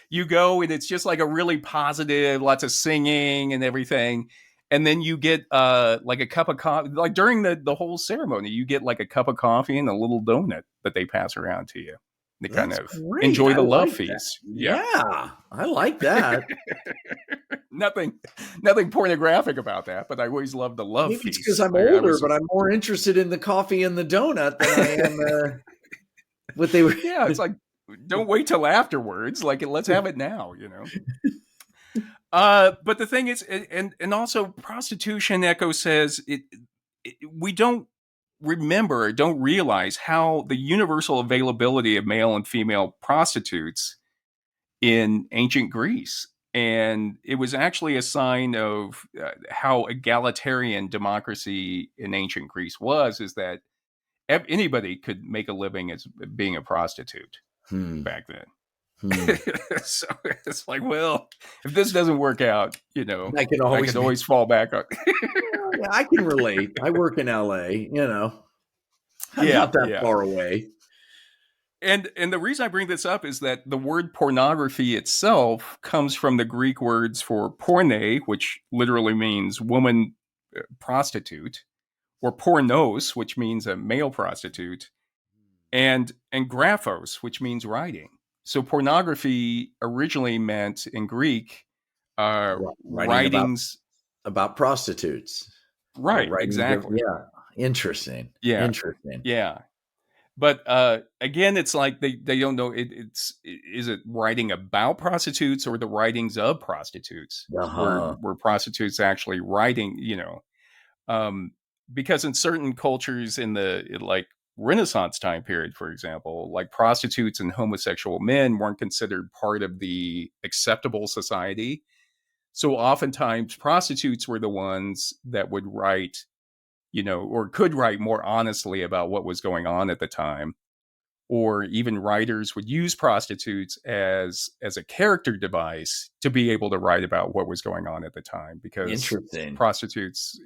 Speaker 1: you go and it's just like a really positive, lots of singing and everything. And then you get like a cup of coffee, like during the whole ceremony, you get like a cup of coffee and a little donut that they pass around to you. They kind
Speaker 2: That's
Speaker 1: of
Speaker 2: great.
Speaker 1: enjoy
Speaker 2: I
Speaker 1: the love
Speaker 2: like that.
Speaker 1: feast. Yeah.
Speaker 2: Yeah, I like that.
Speaker 1: nothing pornographic about that, but I always love the love
Speaker 2: Maybe it's because
Speaker 1: feast.
Speaker 2: I'm
Speaker 1: I
Speaker 2: older,
Speaker 1: was
Speaker 2: but I'm more interested in the coffee and the donut than I am what they were.
Speaker 1: yeah, it's like don't wait till afterwards. Like let's have it now, you know. But the thing is, and also prostitution. Echo says we don't remember or don't realize how the universal availability of male and female prostitutes in ancient Greece. And it was actually a sign of how egalitarian democracy in ancient Greece was, is that anybody could make a living as being a prostitute back then. So it's like, well, if this doesn't work out, you know,
Speaker 2: I can
Speaker 1: I can always fall back on.
Speaker 2: Yeah, I can relate. I work in LA, I'm
Speaker 1: Yeah,
Speaker 2: not that
Speaker 1: yeah.
Speaker 2: far away.
Speaker 1: And the reason I bring this up is that the word pornography itself comes from the Greek words for porne, which literally means woman prostitute, or pornos, which means a male prostitute, and graphos, which means writing. So pornography originally meant in Greek
Speaker 2: Writing
Speaker 1: writings
Speaker 2: about prostitutes.
Speaker 1: right, exactly.
Speaker 2: Yeah. Interesting.
Speaker 1: Yeah,
Speaker 2: Interesting.
Speaker 1: yeah. But again, it's like they don't know is it writing about prostitutes or the writings of prostitutes, where prostitutes actually writing, because in certain cultures in like Renaissance time period, for example, like prostitutes and homosexual men weren't considered part of the acceptable society. So oftentimes prostitutes were the ones that would write, or could write more honestly about what was going on at the time. Or even writers would use prostitutes as a character device to be able to write about what was going on at the time, because prostitutes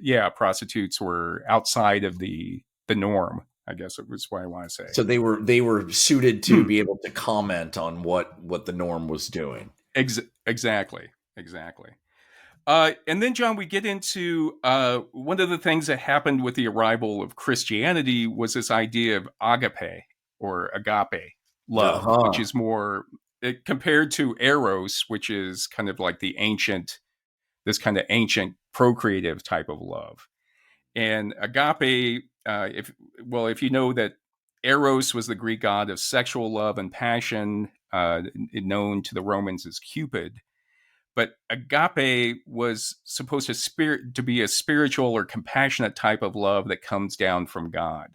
Speaker 1: were outside of the norm, I guess it was what I want to say.
Speaker 2: So they were suited to be able to comment on what the norm was doing.
Speaker 1: Exactly. And then, John, we get into one of the things that happened with the arrival of Christianity was this idea of agape love, which is more compared to eros, which is kind of like this kind of ancient procreative type of love. And agape, if you know that eros was the Greek god of sexual love and passion, known to the Romans as Cupid. But agape was supposed to be a spiritual or compassionate type of love that comes down from God.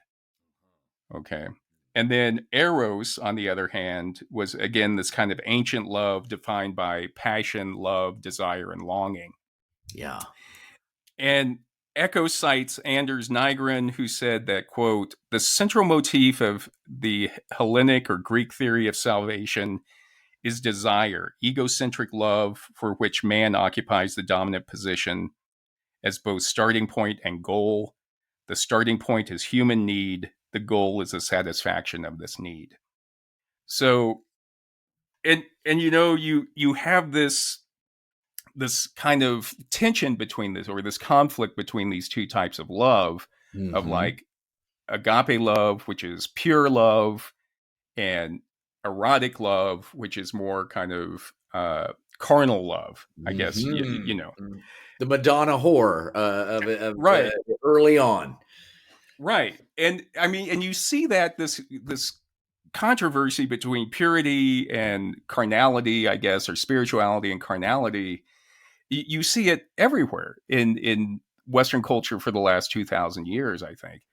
Speaker 1: Okay. And then eros, on the other hand, was again this kind of ancient love defined by passion, love, desire, and longing.
Speaker 2: Yeah.
Speaker 1: And Echo cites Anders Nygren, who said that, quote, the central motif of the Hellenic or Greek theory of salvation is desire, egocentric love for which man occupies the dominant position as both starting point and goal. The starting point is human need. The goal is the satisfaction of this need. So, and you have this kind of tension between this, or this conflict between these two types of love, of like agape love, which is pure love, and erotic love, which is more kind of carnal love, I guess.
Speaker 2: The Madonna whore of
Speaker 1: right,
Speaker 2: early on.
Speaker 1: Right. And I mean, and you see that this controversy between purity and carnality, I guess, or spirituality and carnality, you see it everywhere in Western culture for the last 2,000 years, I think.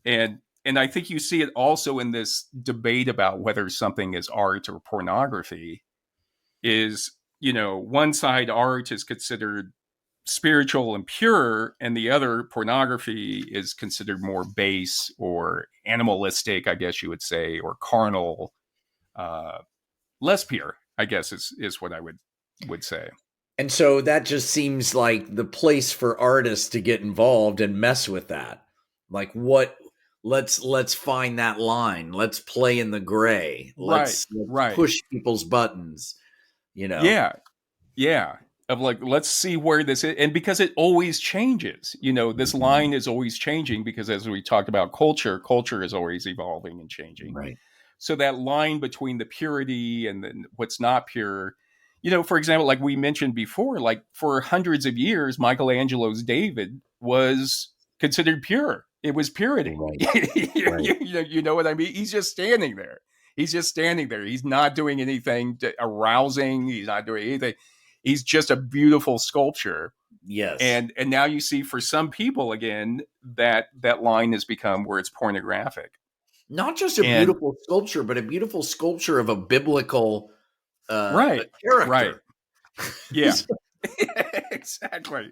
Speaker 1: And I think you see it also in this debate about whether something is art or pornography. Is, one side, art is considered spiritual and pure, and the other, pornography, is considered more base or animalistic, I guess you would say, or carnal, less pure, I guess is what I would say.
Speaker 2: And so that just seems like the place for artists to get involved and mess with that. Like let's find that line. Let's play in the gray.
Speaker 1: Right,
Speaker 2: Let's
Speaker 1: right.
Speaker 2: push people's buttons, you know.
Speaker 1: Yeah, yeah. Of like, let's see where this is. And because it always changes, this line is always changing because as we talked about culture is always evolving and changing.
Speaker 2: Right.
Speaker 1: So that line between the purity and then what's not pure, for example, like we mentioned before, like for hundreds of years, Michelangelo's David was considered pure. It was purity.
Speaker 2: Right. Right.
Speaker 1: You know what I mean? He's just standing there. He's just standing there. He's not doing anything arousing. He's not doing anything. He's just a beautiful sculpture.
Speaker 2: Yes.
Speaker 1: And now you see for some people, again, that line has become where it's pornographic.
Speaker 2: Not just a beautiful sculpture, but a beautiful sculpture of a biblical
Speaker 1: right.
Speaker 2: character.
Speaker 1: Right. Yeah. Exactly.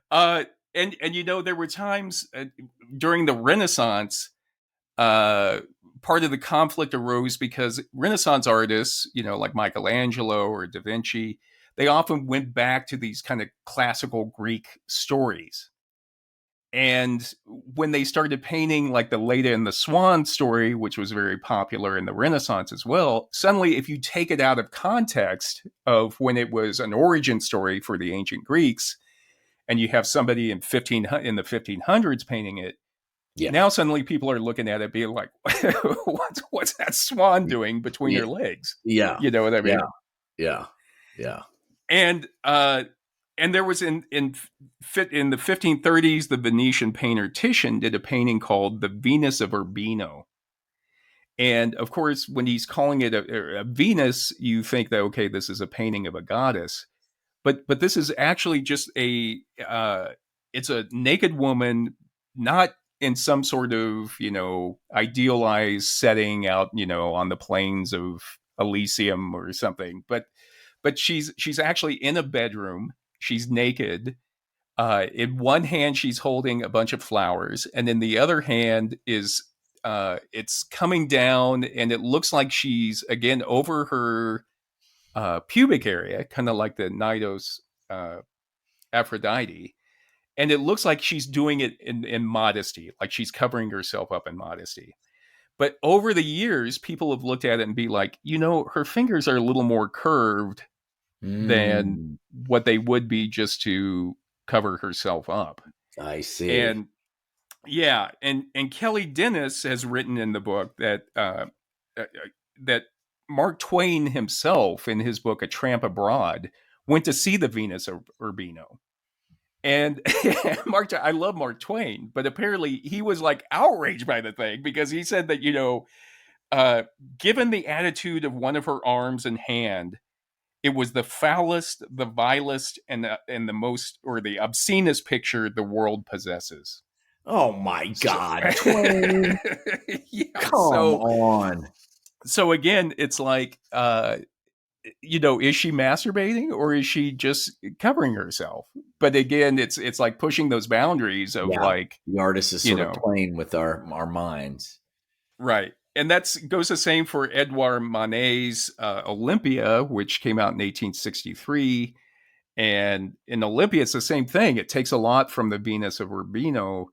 Speaker 1: And there were times during the Renaissance, part of the conflict arose because Renaissance artists, like Michelangelo or Da Vinci, they often went back to these kind of classical Greek stories. And when they started painting like the Leda and the Swan story, which was very popular in the Renaissance as well, suddenly if you take it out of context of when it was an origin story for the ancient Greeks, and you have somebody in the 1500s painting it, now suddenly people are looking at it being like, what's that swan doing between her legs?
Speaker 2: Yeah.
Speaker 1: You know what I mean?
Speaker 2: Yeah.
Speaker 1: And there was in the 1530s, the Venetian painter Titian did a painting called The Venus of Urbino. And of course, when he's calling it a Venus, you think that, okay, this is a painting of a goddess. But this is actually just it's a naked woman, not in some sort of, idealized setting out, on the plains of Elysium or something. But she's actually in a bedroom. She's naked. In one hand, she's holding a bunch of flowers, and in the other hand is it's coming down, and it looks like she's again over her pubic area, kind of like the Knidos Aphrodite, and it looks like she's doing it in modesty, like she's covering herself up in modesty. But over the years, people have looked at it and be like, her fingers are a little more curved than what they would be just to cover herself up.
Speaker 2: I see.
Speaker 1: And yeah, and Kelly Dennis has written in the book that that Mark Twain himself, in his book A Tramp Abroad, went to see the Venus of Urbino. And I love Mark Twain, but apparently he was like outraged by the thing because he said that, given the attitude of one of her arms and hand, it was the foulest, the vilest, and the most, or the obscenest picture the world possesses.
Speaker 2: Oh my God, Twain! Come on.
Speaker 1: So again, it's like, is she masturbating or is she just covering herself? But again, it's like pushing those boundaries of like
Speaker 2: the artist is sort of playing with our minds,
Speaker 1: right? And that goes the same for Edouard Manet's Olympia, which came out in 1863. And in Olympia, it's the same thing. It takes a lot from the Venus of Urbino.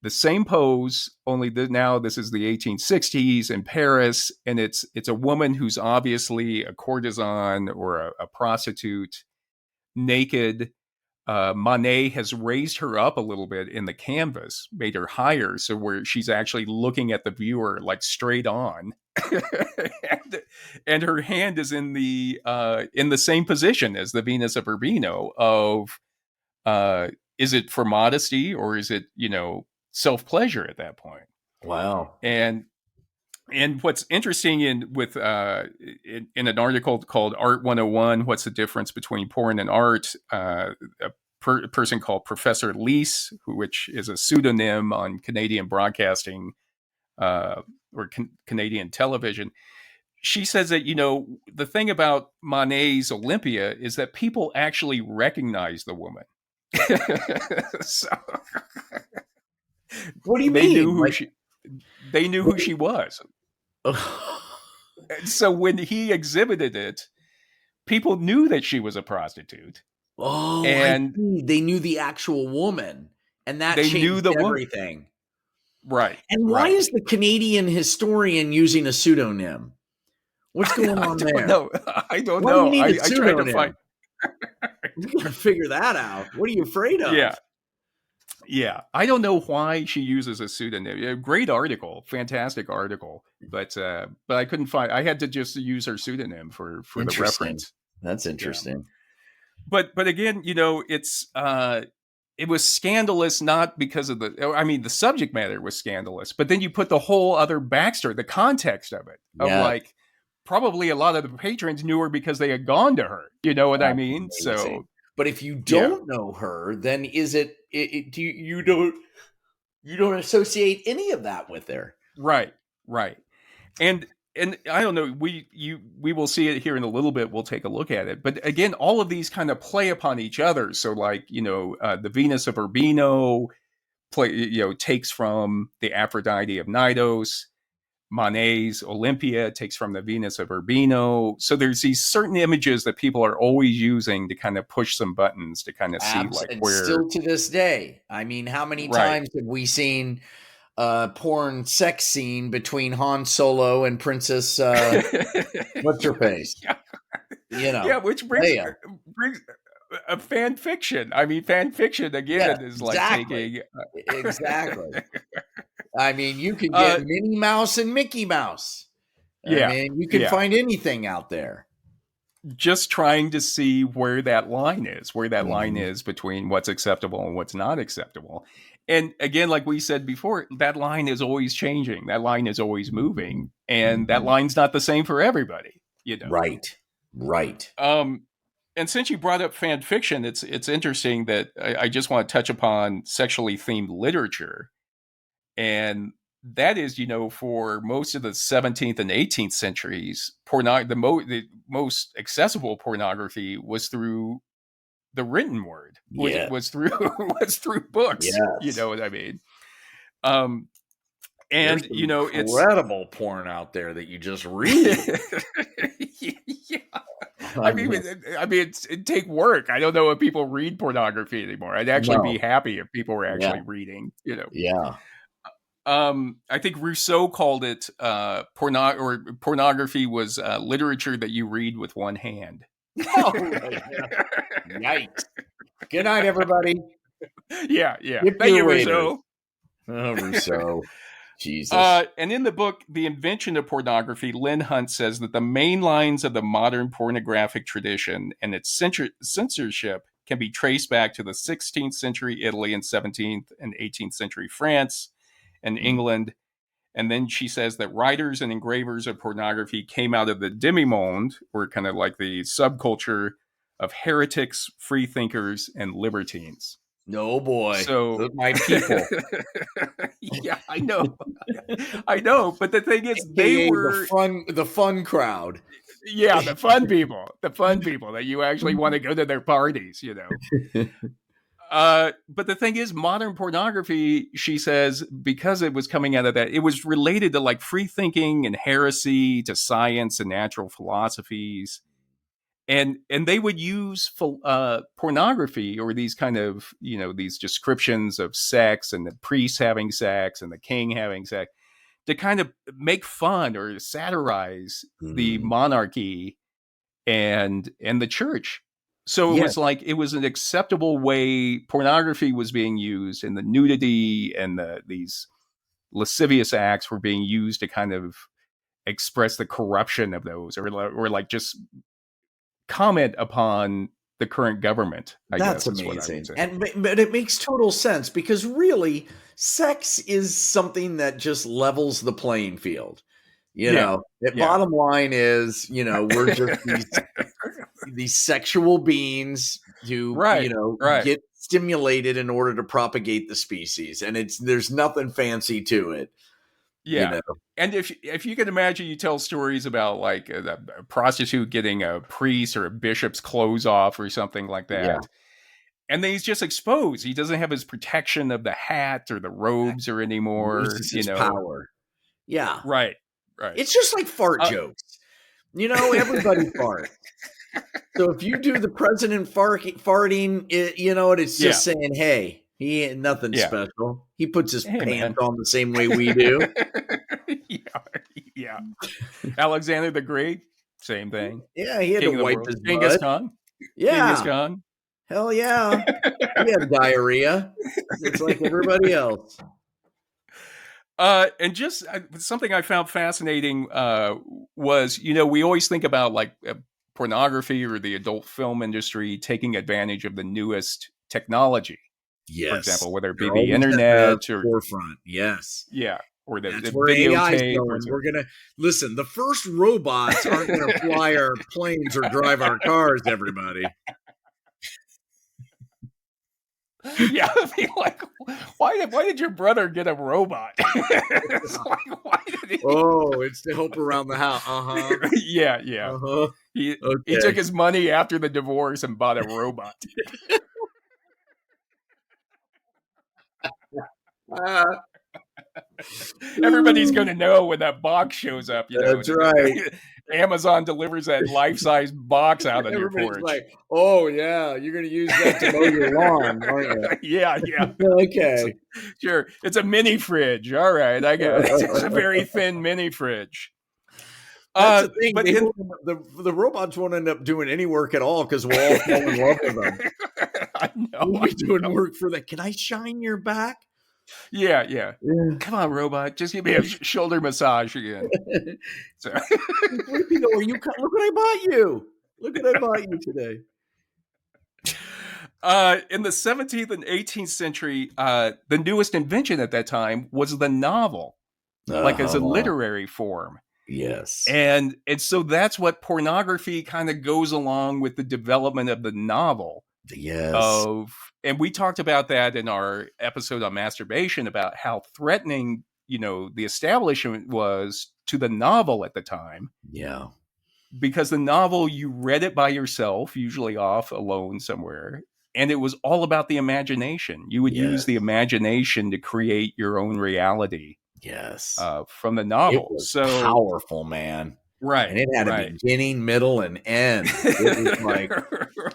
Speaker 1: The same pose, only now this is the 1860s in Paris, and it's a woman who's obviously a courtesan or a prostitute, naked. Manet has raised her up a little bit in the canvas, made her higher, so where she's actually looking at the viewer like straight on, and her hand is in the same position as the Venus of Urbino. Of is it for modesty or is it self-pleasure at that point?
Speaker 2: Wow.
Speaker 1: And what's interesting in an article called Art 101, what's the difference between porn and art? A person called Professor Lees, which is a pseudonym on Canadian broadcasting or Canadian television. She says that, the thing about Manet's Olympia is that people actually recognize the woman. So,
Speaker 2: what do you mean?
Speaker 1: They knew who she was. So when he exhibited it, people knew that she was a prostitute.
Speaker 2: Oh, and they knew the actual woman, and that changed everything.
Speaker 1: Right.
Speaker 2: And why is the Canadian historian using a pseudonym? What's going on there?
Speaker 1: No, I don't
Speaker 2: Why do you
Speaker 1: know.
Speaker 2: need a
Speaker 1: I tried to find.
Speaker 2: You got to figure that out. What are you afraid of?
Speaker 1: Yeah. Yeah, I don't know why she uses a pseudonym. Great article, fantastic article, but I couldn't find. I had to just use her pseudonym for the reference.
Speaker 2: That's interesting.
Speaker 1: Yeah. But again, it was scandalous not because of the subject matter was scandalous, but then you put the whole other backstory, the context of it, of like probably a lot of the patrons knew her because they had gone to her. You know what I mean?
Speaker 2: Amazing. So. But if you don't know her, then is you don't associate any of that with her,
Speaker 1: right? And I don't know. We will see it here in a little bit. We'll take a look at it. But again, all of these kind of play upon each other. So, like the Venus of Urbino takes from the Aphrodite of Cnidos. Monet's Olympia takes from the Venus of Urbino. So there's these certain images that people are always using to kind of push some buttons to kind of see like where.
Speaker 2: Still to this day, I mean, how many times have we seen porn sex scene between Han Solo and Princess what's her face?
Speaker 1: Yeah, which brings a fan fiction. I mean, fan fiction again is like taking
Speaker 2: exactly. I mean, you can get Minnie Mouse and Mickey Mouse. I mean, you can find anything out there.
Speaker 1: Just trying to see where that line is, line is between what's acceptable and what's not acceptable. And again, like we said before, that line is always changing. That line is always moving. And that line's not the same for everybody,
Speaker 2: Right.
Speaker 1: And since you brought up fan fiction, it's interesting that I just want to touch upon sexually themed literature. And that is, for most of the 17th and 18th centuries, the most accessible pornography was through the written word. Was through books. Yes. You know what I mean? And
Speaker 2: there's incredible porn out there that you just read.
Speaker 1: I mean, it'd take work. I don't know if people read pornography anymore. I'd actually be happy if people were actually reading.
Speaker 2: Yeah.
Speaker 1: I think Rousseau called it pornography was literature that you read with one hand.
Speaker 2: Oh, yikes! Good night, everybody.
Speaker 1: Yeah. Thank you, Rousseau.
Speaker 2: Oh, Rousseau. Jesus.
Speaker 1: And in the book, The Invention of Pornography, Lynn Hunt says that the main lines of the modern pornographic tradition and its censorship can be traced back to the 16th century Italy and 17th and 18th century France and England. And then she says that writers and engravers of pornography came out of the demi-monde, or kind of like the subculture of heretics, freethinkers, and libertines.
Speaker 2: No, boy.
Speaker 1: So
Speaker 2: those are my people.
Speaker 1: Yeah, I know. But the thing is, they were
Speaker 2: the fun crowd.
Speaker 1: Yeah, the fun people that you actually want to go to their parties, But the thing is, modern pornography, she says, because it was coming out of that, it was related to like free thinking and heresy, to science and natural philosophies. And they would use pornography, or these kind of, these descriptions of sex and the priest having sex and the king having sex, to kind of make fun or satirize the monarchy and the church. So it was an acceptable way pornography was being used, and the nudity and these lascivious acts were being used to kind of express the corruption of those, or like just comment upon the current government.
Speaker 2: That's amazing. But it makes total sense, because really sex is something that just levels the playing field. Bottom line is, we're just these sexual beings who, get stimulated in order to propagate the species. And there's nothing fancy to it.
Speaker 1: Yeah. And if you can imagine, you tell stories about like a prostitute getting a priest or a bishop's clothes off or something like that. Yeah. And then he's just exposed. He doesn't have his protection of the hat or the robes or anymore.
Speaker 2: His power. Yeah.
Speaker 1: Right.
Speaker 2: It's just like fart jokes. Everybody farts. So if you do the president farting, it's just saying, hey, he ain't nothing special. He puts his
Speaker 1: Hey,
Speaker 2: pants
Speaker 1: man.
Speaker 2: on the same way we do.
Speaker 1: Yeah. Alexander the Great, same thing.
Speaker 2: Yeah, he had
Speaker 1: King
Speaker 2: to
Speaker 1: of the
Speaker 2: wipe
Speaker 1: world.
Speaker 2: his
Speaker 1: Genghis
Speaker 2: butt.
Speaker 1: Khan. Genghis
Speaker 2: Yeah,
Speaker 1: Khan.
Speaker 2: hell yeah. He had diarrhea, just like everybody else.
Speaker 1: And just something I found fascinating was, we always think about like pornography or the adult film industry taking advantage of the newest technology. For
Speaker 2: Yes,
Speaker 1: example, whether it be
Speaker 2: they're
Speaker 1: the
Speaker 2: always at the
Speaker 1: internet or
Speaker 2: forefront. Yes.
Speaker 1: or the
Speaker 2: That's where AI is
Speaker 1: videotape.
Speaker 2: going. We're gonna listen. The first robots aren't gonna fly our planes or drive our cars. Everybody.
Speaker 1: Yeah, I mean, like, why did your brother get a robot? It's like, why did he?
Speaker 2: Oh, it's to help around the house.
Speaker 1: Yeah. He took
Speaker 2: Okay.
Speaker 1: his money after the divorce and bought a robot.
Speaker 2: Uh,
Speaker 1: Everybody's going to know when that box shows up,
Speaker 2: That's right.
Speaker 1: Amazon delivers that life-size box out on your
Speaker 2: Everybody's
Speaker 1: porch.
Speaker 2: like, "Oh yeah, you're gonna use that to mow your lawn, aren't you?"
Speaker 1: Yeah.
Speaker 2: Okay.
Speaker 1: Sure. It's a mini fridge. All right, I got it. It's a very thin mini fridge.
Speaker 2: That's the thing.
Speaker 1: But
Speaker 2: The robots won't end up doing any work at all because we'll all fall in love with them.
Speaker 1: I know.
Speaker 2: We'll be doing work for that. Can I shine your back?
Speaker 1: Yeah. Come on, robot. Just give me a shoulder massage again. So.
Speaker 2: Are you? Look what I bought you. Look what I bought you today.
Speaker 1: In the 17th and 18th century, the newest invention at that time was the novel, like as a literary form.
Speaker 2: Yes.
Speaker 1: And so that's what pornography kind of goes along with the development of the novel.
Speaker 2: Yes.
Speaker 1: And we talked about that in our episode on masturbation, about how threatening, the establishment was to the novel at the time.
Speaker 2: Yeah.
Speaker 1: Because the novel, you read it by yourself, usually off alone somewhere. And it was all about the imagination. You would use the imagination to create your own reality.
Speaker 2: Yes.
Speaker 1: From the novel.
Speaker 2: It was powerful, man.
Speaker 1: Right.
Speaker 2: And it had a beginning, middle, and end. It was like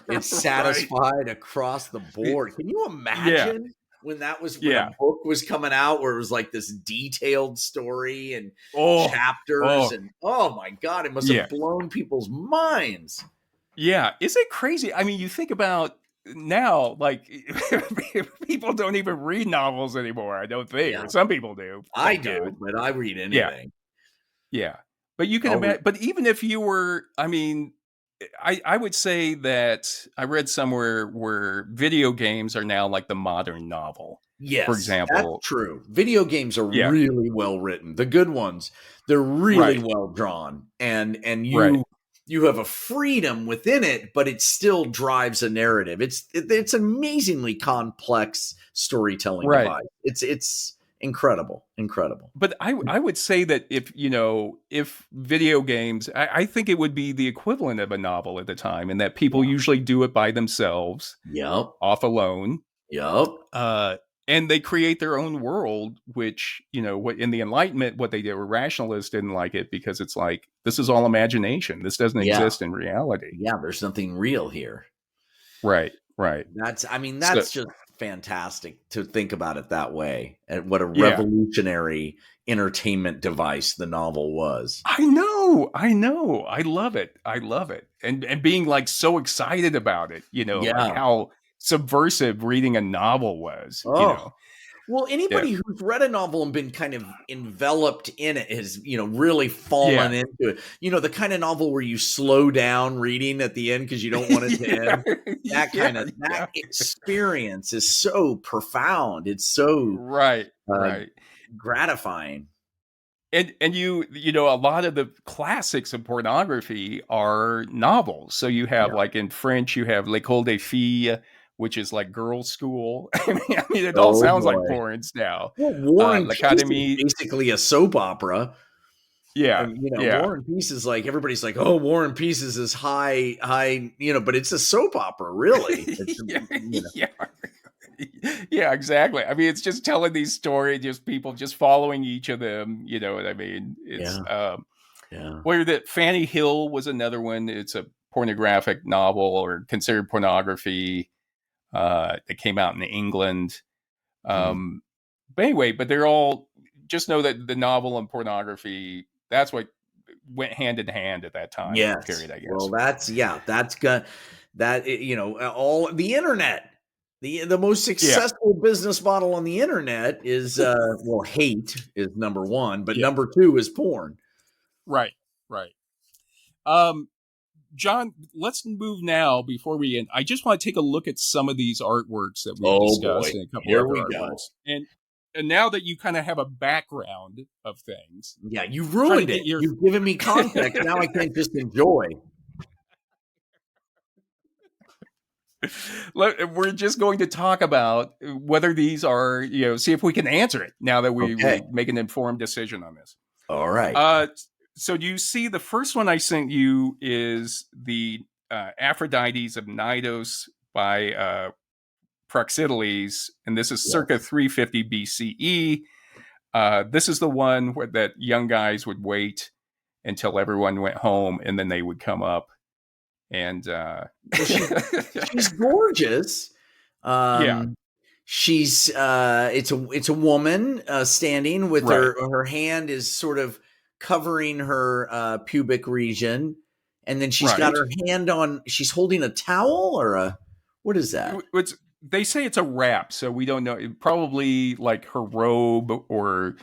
Speaker 2: it's satisfied across the board. Can you imagine when that was when a book was coming out where it was like this detailed story and chapters and oh my God, it must have blown people's minds.
Speaker 1: Yeah. Is it crazy? I mean, you think about now, like people don't even read novels anymore, I don't think. Yeah. Some people do.
Speaker 2: I do, but I read anything.
Speaker 1: Yeah. But you can imagine, but even if you were, I mean, I would say that I read somewhere where video games are now like the modern novel.
Speaker 2: Yes,
Speaker 1: for example.
Speaker 2: That's true. Video games are really well written. The good ones, they're really well drawn. And you have a freedom within it, but it still drives a narrative. It's an amazingly complex storytelling device. It's incredible.
Speaker 1: But I would say that if video games, I think it would be the equivalent of a novel at the time, and that people usually do it by themselves.
Speaker 2: Yep.
Speaker 1: Off alone.
Speaker 2: Yep.
Speaker 1: And they create their own world, which, what in the Enlightenment, what they did, were rationalists didn't like it because it's like, this is all imagination. This doesn't exist in reality.
Speaker 2: Yeah, there's nothing real here.
Speaker 1: Right.
Speaker 2: That's just fantastic to think about it that way. And what a revolutionary entertainment device the novel was.
Speaker 1: I know. I love it. And being like so excited about it, like how subversive reading a novel was.
Speaker 2: Well, anybody who's read a novel and been kind of enveloped in it has, really fallen into it. The kind of novel where you slow down reading at the end because you don't want it to end. That experience is so profound. It's so gratifying.
Speaker 1: And a lot of the classics of pornography are novels. So you have like in French, you have L'École des Filles, which is like girls' school. I mean, it all sounds like porns now.
Speaker 2: Well, War and Peace is basically a soap opera.
Speaker 1: Yeah,
Speaker 2: and, War and Peace is like everybody's like, oh, War and Peace is this high, but it's a soap opera, really.
Speaker 1: Yeah, exactly. I mean, it's just telling these stories, just people just following each of them. You know what I mean? It's where that Fanny Hill was another one. It's a pornographic novel or considered pornography. That came out in England. But anyway, but they're all, just know that the novel and pornography, that's what went hand in hand at that time
Speaker 2: Yes.
Speaker 1: period, I guess.
Speaker 2: Well, that's good. That, all the internet, the most successful business model on the internet is well, hate is number one, but number two is porn.
Speaker 1: Right. John, let's move now before we end. I just want to take a look at some of these artworks that we've discussed and a couple other artworks. And now that you kind of have a background of things.
Speaker 2: Yeah, you ruined it. You've given me context. Now I can't just enjoy.
Speaker 1: We're just going to talk about whether these are, see if we can answer it now that we make an informed decision on this.
Speaker 2: All right.
Speaker 1: So you see the first one I sent you is the Aphrodites of Cnidos by Praxiteles, and this is circa 350 BCE. This is the one that young guys would wait until everyone went home, and then they would come up. And
Speaker 2: she's gorgeous. She's it's a woman standing with her hand is sort of covering her pubic region, and then she's got her hand on. She's holding a towel or what is that?
Speaker 1: They say it's a wrap, so we don't know. Probably like her robe, or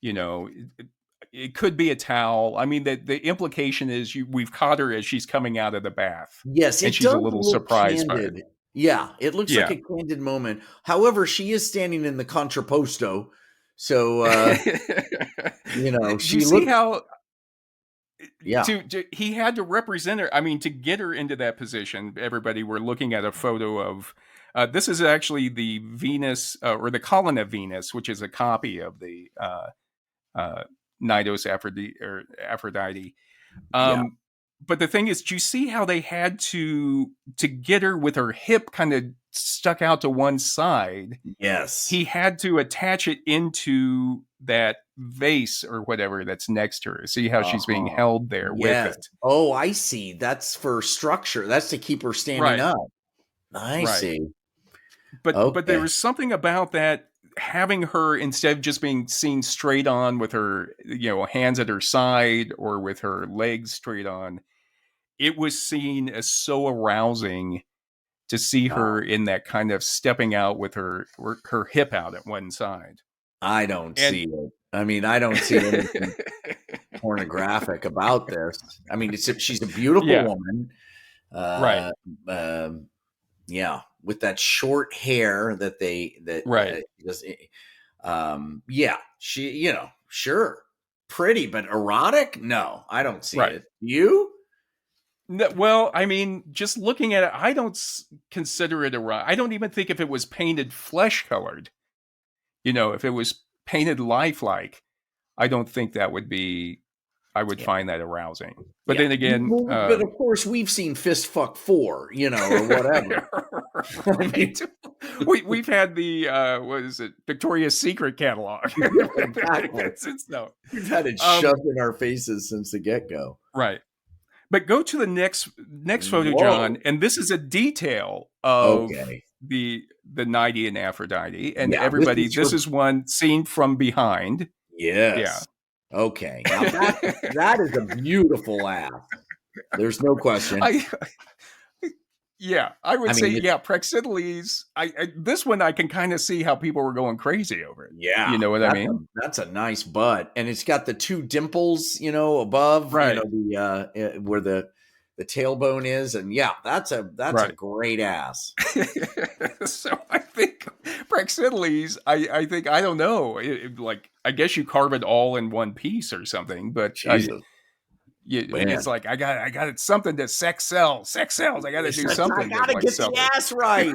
Speaker 1: it could be a towel. I mean, the implication is we've caught her as she's coming out of the bath.
Speaker 2: Yes,
Speaker 1: and she's a little surprised by it.
Speaker 2: Yeah, it looks like a candid moment. However, she is standing in the contrapposto, so
Speaker 1: she see how. Yeah, he had to represent her. I mean, to get her into that position, everybody, we're looking at a photo of. This is actually the Venus or the column of Venus, which is a copy of the Cnidos Aphrodite. But the thing is, do you see how they had to get her with her hip kind of stuck out to one side?
Speaker 2: Yes.
Speaker 1: He had to attach it into that vase or whatever that's next to her. See how she's being held there with it.
Speaker 2: Oh, I see. That's for structure. That's to keep her standing up. I see.
Speaker 1: But there was something about that, having her, instead of just being seen straight on with her, hands at her side or with her legs straight on, it was seen as so arousing to see her in that kind of stepping out with her hip out at one side.
Speaker 2: I don't see it. I mean, I don't see anything pornographic about this. I mean, she's a beautiful woman. With that short hair she, sure, pretty, but erotic? No, I don't see it. You?
Speaker 1: No, well, I mean, just looking at it, I don't consider it erotic. I don't even think if it was painted flesh colored, if it was painted lifelike, I don't think that would be. I would find that arousing. But then again,
Speaker 2: but of course we've seen Fist Fuck 4, or whatever.
Speaker 1: We've had the what is it, Victoria's Secret catalog.
Speaker 2: We've had it shoved in our faces since the get-go.
Speaker 1: Right. But go to the next photo, John, and this is a detail of the Cnidaean and Aphrodite, and everybody. This is one seen from behind.
Speaker 2: Yes. Yeah. Okay. Now that is a beautiful ass. There's no question.
Speaker 1: I would say Praxiteles. This one I can kind of see how people were going crazy over it.
Speaker 2: Yeah,
Speaker 1: you know what I mean.
Speaker 2: That's a nice butt, and it's got the two dimples, above, where the tailbone is, and that's a great ass.
Speaker 1: So I think Praxiteles. I think, I don't know. I guess you carve it all in one piece or something, but it's like I got something to sex sells. I got to do something.
Speaker 2: I got to get the ass right.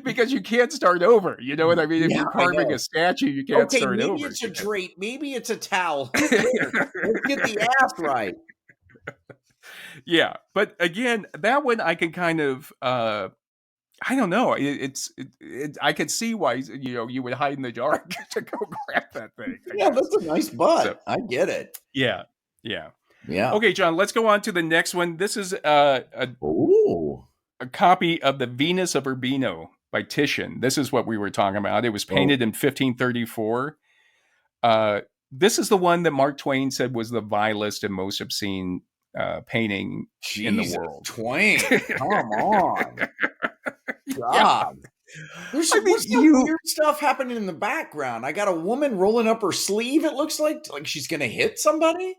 Speaker 1: Because you can't start over. You know what I mean? If you're carving a statue, you can't start over.
Speaker 2: Maybe it's a drape. Maybe it's a towel. Let's get the ass right.
Speaker 1: Yeah, but again, that one I can kind of. I don't know. I could see why you would hide in the dark to go grab that thing.
Speaker 2: That's a nice butt. So, I get it.
Speaker 1: Yeah. Okay, John. Let's go on to the next one. This is a copy of the Venus of Urbino by Titian. This is what we were talking about. It was
Speaker 2: Oh,
Speaker 1: painted in 1534. This is the one that Mark Twain said was the vilest and most obscene painting in the
Speaker 2: Jesus,
Speaker 1: world.
Speaker 2: Twain, come on.
Speaker 1: Yeah.
Speaker 2: God. There's
Speaker 1: I mean,
Speaker 2: what's the weird stuff happening in the background? I got a woman rolling up her sleeve, it looks like she's going to hit somebody.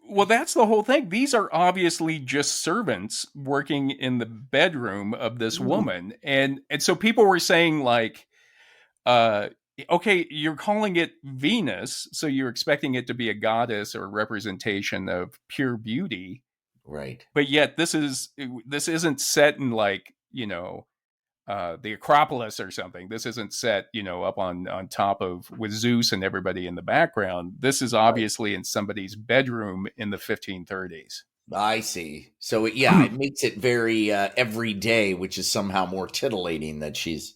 Speaker 1: Well, that's the whole thing. These are obviously just servants working in the bedroom of this woman. And so people were saying like, okay, you're calling it Venus, so you're expecting it to be a goddess or a representation of pure beauty.
Speaker 2: Right.
Speaker 1: But yet this isn't set in like, the Acropolis or something. This isn't set, up on top of with Zeus and everybody in the background. This is obviously in somebody's bedroom in the 1530s.
Speaker 2: I see. So it makes it very everyday, which is somehow more titillating that she's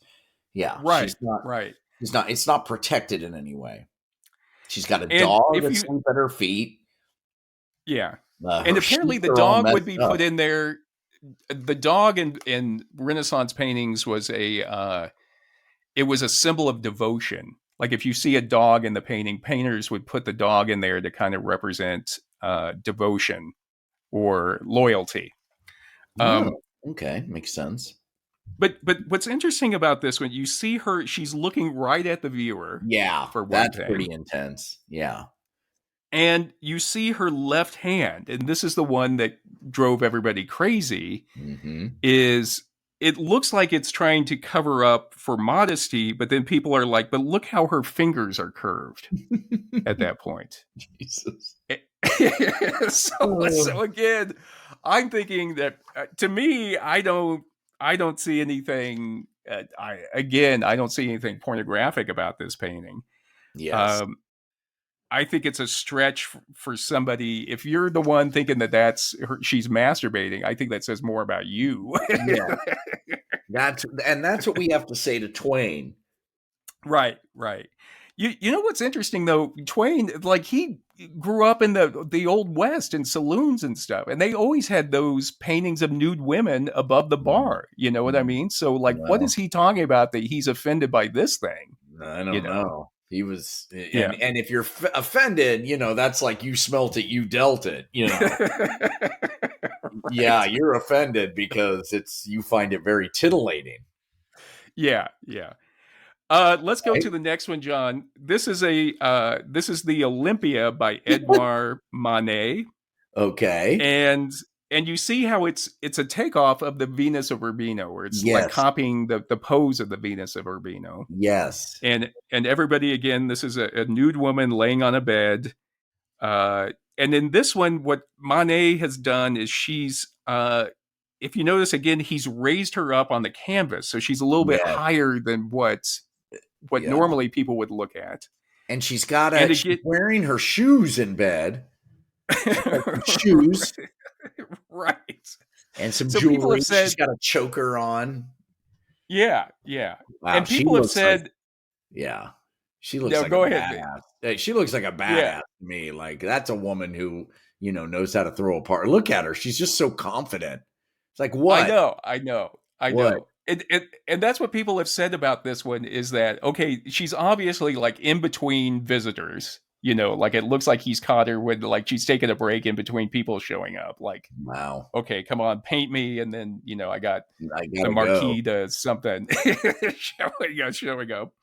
Speaker 1: Right.
Speaker 2: she's not
Speaker 1: Right.
Speaker 2: it's not protected in any way. She's got a
Speaker 1: And
Speaker 2: dog asleep at her feet.
Speaker 1: Yeah.
Speaker 2: And
Speaker 1: apparently the dog would be put in there. The dog in Renaissance paintings was it was a symbol of devotion. Like if you see a dog in the painting, painters would put the dog in there to kind of represent devotion or loyalty.
Speaker 2: Okay, makes sense.
Speaker 1: But what's interesting about this, when you see her, she's looking right at the viewer.
Speaker 2: Yeah,
Speaker 1: for one
Speaker 2: that's
Speaker 1: thing.
Speaker 2: pretty intense. Yeah.
Speaker 1: And you see her left hand, and this is the one that drove everybody crazy, is it looks like it's trying to cover up for modesty, but then people are like, but look how her fingers are curved at that point.
Speaker 2: Jesus.
Speaker 1: So again, I'm thinking that to me, I don't see anything. I don't see anything pornographic about this painting.
Speaker 2: Yes.
Speaker 1: I think it's a stretch for somebody. If you're the one thinking that she's masturbating, I think that says more about you.
Speaker 2: Yeah. That's what we have to say to Twain.
Speaker 1: Right. You know what's interesting though? Twain, like he grew up in the old West in saloons and stuff, and they always had those paintings of nude women above the bar. You know what I mean? So like, what is he talking about that he's offended by this thing?
Speaker 2: I don't know. He was,
Speaker 1: Yeah.
Speaker 2: And if you're offended, that's like you smelt it, you dealt it,
Speaker 1: Right.
Speaker 2: Yeah, you're offended because you find it very titillating.
Speaker 1: Yeah. Let's go to the next one, John. This is the Olympia by Edouard Manet.
Speaker 2: Okay.
Speaker 1: And you see how it's a takeoff of the Venus of Urbino, where it's like copying the pose of the Venus of Urbino.
Speaker 2: Yes.
Speaker 1: And everybody, again, this is a nude woman laying on a bed. And in this one, what Manet has done is she's, if you notice again, he's raised her up on the canvas. So she's a little bit higher than what normally people would look at.
Speaker 2: And she's she's wearing her shoes in bed. Shoes.
Speaker 1: Right.
Speaker 2: And some jewelry. She's got a choker on.
Speaker 1: Yeah.
Speaker 2: Wow,
Speaker 1: and people have said...
Speaker 2: She looks like a badass. She looks like a badass to me. Like, that's a woman who, knows how to throw a party. Look at her. She's just so confident. It's like, what?
Speaker 1: I know. And that's what people have said about this one is that, okay, she's obviously like in between visitors. Like it looks like he's caught her when like she's taking a break in between people showing up. Like,
Speaker 2: wow,
Speaker 1: okay, come on, paint me, and then I got the Marquis to something showing up,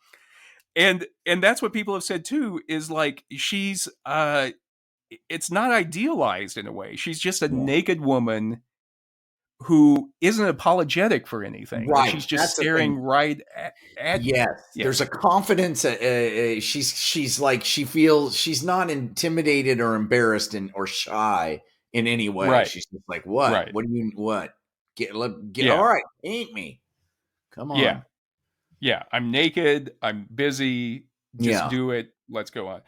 Speaker 1: and that's what people have said too. Is like she's it's not idealized in a way. She's just a naked woman who isn't apologetic for anything.
Speaker 2: Right.
Speaker 1: She's just staring right at
Speaker 2: yes. There's a confidence. She's like, she feels she's not intimidated or embarrassed or shy in any way.
Speaker 1: Right.
Speaker 2: She's just like, what?
Speaker 1: Right.
Speaker 2: What do you, what? Get all right. Paint me. Come on.
Speaker 1: Yeah. I'm naked. I'm busy. Just do it. Let's go on.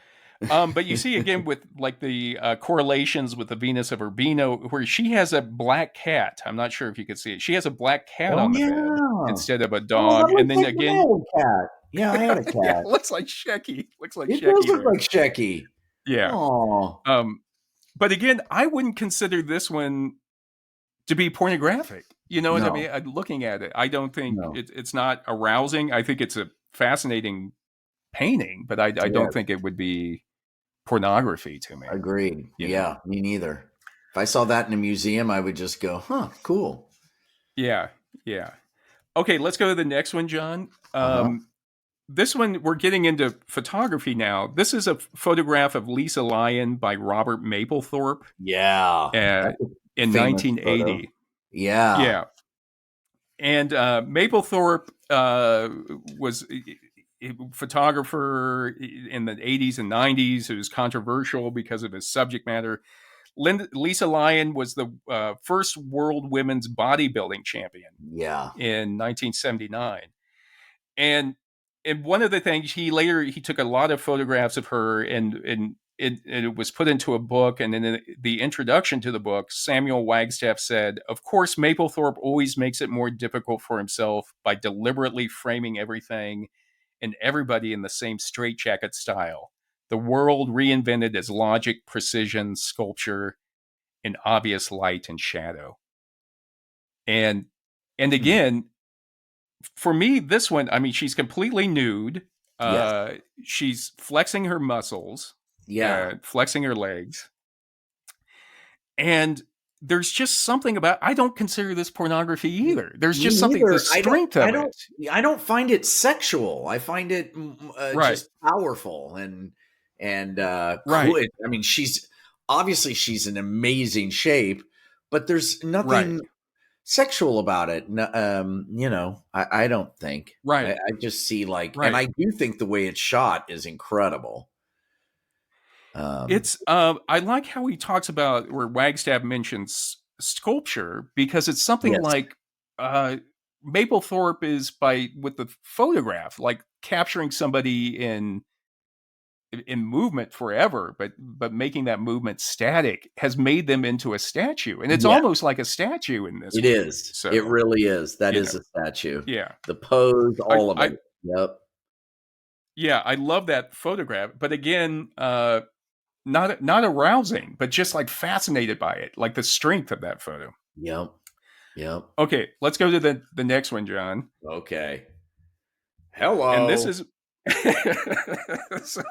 Speaker 1: But you see again with like the correlations with the Venus of Urbino, where she has a black cat. I'm not sure if you could see it. She has a black cat on the bed instead of a dog. And then
Speaker 2: like
Speaker 1: again,
Speaker 2: cat. Yeah, I had a cat.
Speaker 1: It looks like Shecky.
Speaker 2: It does look like Shecky.
Speaker 1: Yeah.
Speaker 2: Aww.
Speaker 1: But again, I wouldn't consider this one to be pornographic. You know what I
Speaker 2: No,
Speaker 1: mean? Looking at it, I don't think
Speaker 2: no.
Speaker 1: it's not arousing. I think it's a fascinating painting, but I don't
Speaker 2: Yes,
Speaker 1: think it would be pornography to me.
Speaker 2: agreed.
Speaker 1: You know?
Speaker 2: Yeah, me neither. If I saw that in a museum, I would just go, "Huh, cool."
Speaker 1: Yeah, yeah. Okay, let's go to the next one, John.
Speaker 2: Uh-huh.
Speaker 1: This one, we're getting into photography now. This is a photograph of Lisa Lyon by Robert Mapplethorpe
Speaker 2: Yeah,
Speaker 1: uh,
Speaker 2: that's a
Speaker 1: in
Speaker 2: famous photo.
Speaker 1: 1980.
Speaker 2: Yeah.
Speaker 1: Yeah, and Mapplethorpe was a photographer in the 80s and 90s who was controversial because of his subject matter. Lisa Lyon was the first world women's bodybuilding champion
Speaker 2: Yeah.
Speaker 1: in 1979. And one of the things he took a lot of photographs of her, and it was put into a book. And in the introduction to the book, Samuel Wagstaff said, "Of course, Mapplethorpe always makes it more difficult for himself by deliberately framing everything and everybody in the same straitjacket style. The world reinvented as logic, precision, sculpture, and obvious light and shadow." And and
Speaker 2: Hmm.
Speaker 1: again, for me, this one, I mean, she's completely nude.
Speaker 2: Yes.
Speaker 1: She's flexing her muscles,
Speaker 2: Yeah.
Speaker 1: flexing her legs. And there's just something about, I don't consider this pornography
Speaker 2: Me
Speaker 1: either. There's
Speaker 2: me
Speaker 1: just something, the
Speaker 2: neither.
Speaker 1: strength of it.
Speaker 2: I don't find it sexual. I find it
Speaker 1: Right,
Speaker 2: just powerful and cool.
Speaker 1: right,
Speaker 2: I mean, she's in amazing shape, but there's
Speaker 1: right,
Speaker 2: nothing sexual about it. I don't think.
Speaker 1: right,
Speaker 2: I just see like, and
Speaker 1: right.
Speaker 2: I do think the way it's shot is incredible. Um,
Speaker 1: I like how he talks about where Wagstaff mentions sculpture because it's something
Speaker 2: yes.
Speaker 1: like uh, Mapplethorpe is with the photograph, like capturing somebody in movement forever, but making that movement static has made them into a statue, and it's
Speaker 2: Yeah,
Speaker 1: almost like a statue in this
Speaker 2: it
Speaker 1: one.
Speaker 2: is. It
Speaker 1: So
Speaker 2: really is. That
Speaker 1: you
Speaker 2: is
Speaker 1: know,
Speaker 2: a statue.
Speaker 1: yeah,
Speaker 2: The pose,
Speaker 1: I,
Speaker 2: all of
Speaker 1: I
Speaker 2: it. Yep.
Speaker 1: yeah, I love that photograph, but again, not arousing, but just like fascinated by it, like the strength of that photo.
Speaker 2: Yep. Yep.
Speaker 1: Okay, let's go to the next one, John.
Speaker 2: Okay.
Speaker 1: And this
Speaker 2: Hello.
Speaker 1: is so,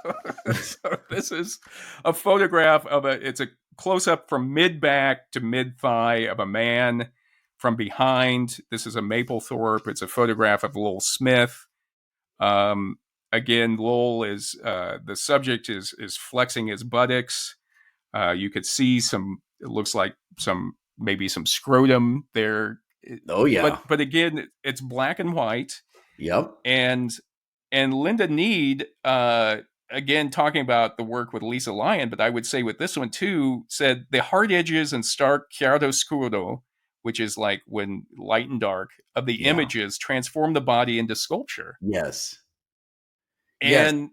Speaker 1: so this is a photograph of it's a close up from mid back to mid thigh of a man from behind. This is a Mapplethorpe. It's a photograph of Lowell Smith. Um, Again, Lowell is the subject is flexing his buttocks. You could see some. It looks like maybe some scrotum there.
Speaker 2: Oh yeah.
Speaker 1: But again, it's black and white.
Speaker 2: Yep.
Speaker 1: And Linda Need, again talking about the work with Lisa Lyon, but I would say with this one too, said the hard edges and stark chiaroscuro, which is like when light and dark of the
Speaker 2: Yeah.
Speaker 1: images transform the body into sculpture.
Speaker 2: Yes. Yes.
Speaker 1: And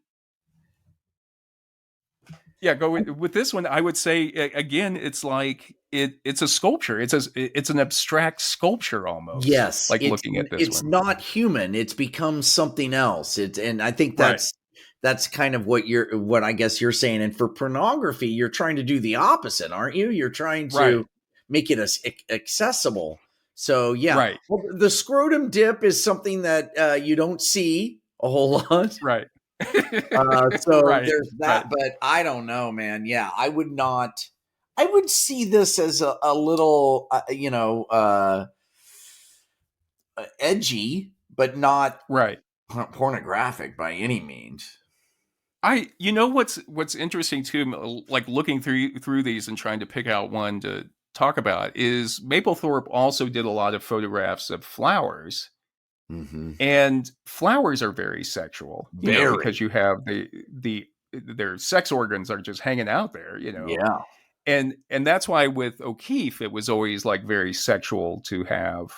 Speaker 1: yeah, go with this one. I would say again, it's like it's a sculpture. It's an abstract sculpture almost.
Speaker 2: Yes.
Speaker 1: Like looking at this
Speaker 2: It's
Speaker 1: one,
Speaker 2: not human. It's become something else. And I think
Speaker 1: right?
Speaker 2: that's kind of what I guess you're saying. And for pornography, you're trying to do the opposite, aren't you? You're trying to
Speaker 1: Right,
Speaker 2: make it accessible. So yeah,
Speaker 1: right,
Speaker 2: well, the scrotum dip is something that you don't see a whole lot.
Speaker 1: right,
Speaker 2: So
Speaker 1: right,
Speaker 2: there's
Speaker 1: right.
Speaker 2: that, but I don't know, man. Yeah, I would not. I would see this as a little, edgy, but not
Speaker 1: Right.
Speaker 2: pornographic by any means.
Speaker 1: You know what's interesting too, like looking through these and trying to pick out one to talk about is Mapplethorpe also did a lot of photographs of flowers,
Speaker 2: Mm-hmm.
Speaker 1: and flowers are very sexual, because
Speaker 2: Very,
Speaker 1: you have their sex organs are just hanging out there,
Speaker 2: yeah,
Speaker 1: and that's why with O'Keeffe it was always like very sexual to have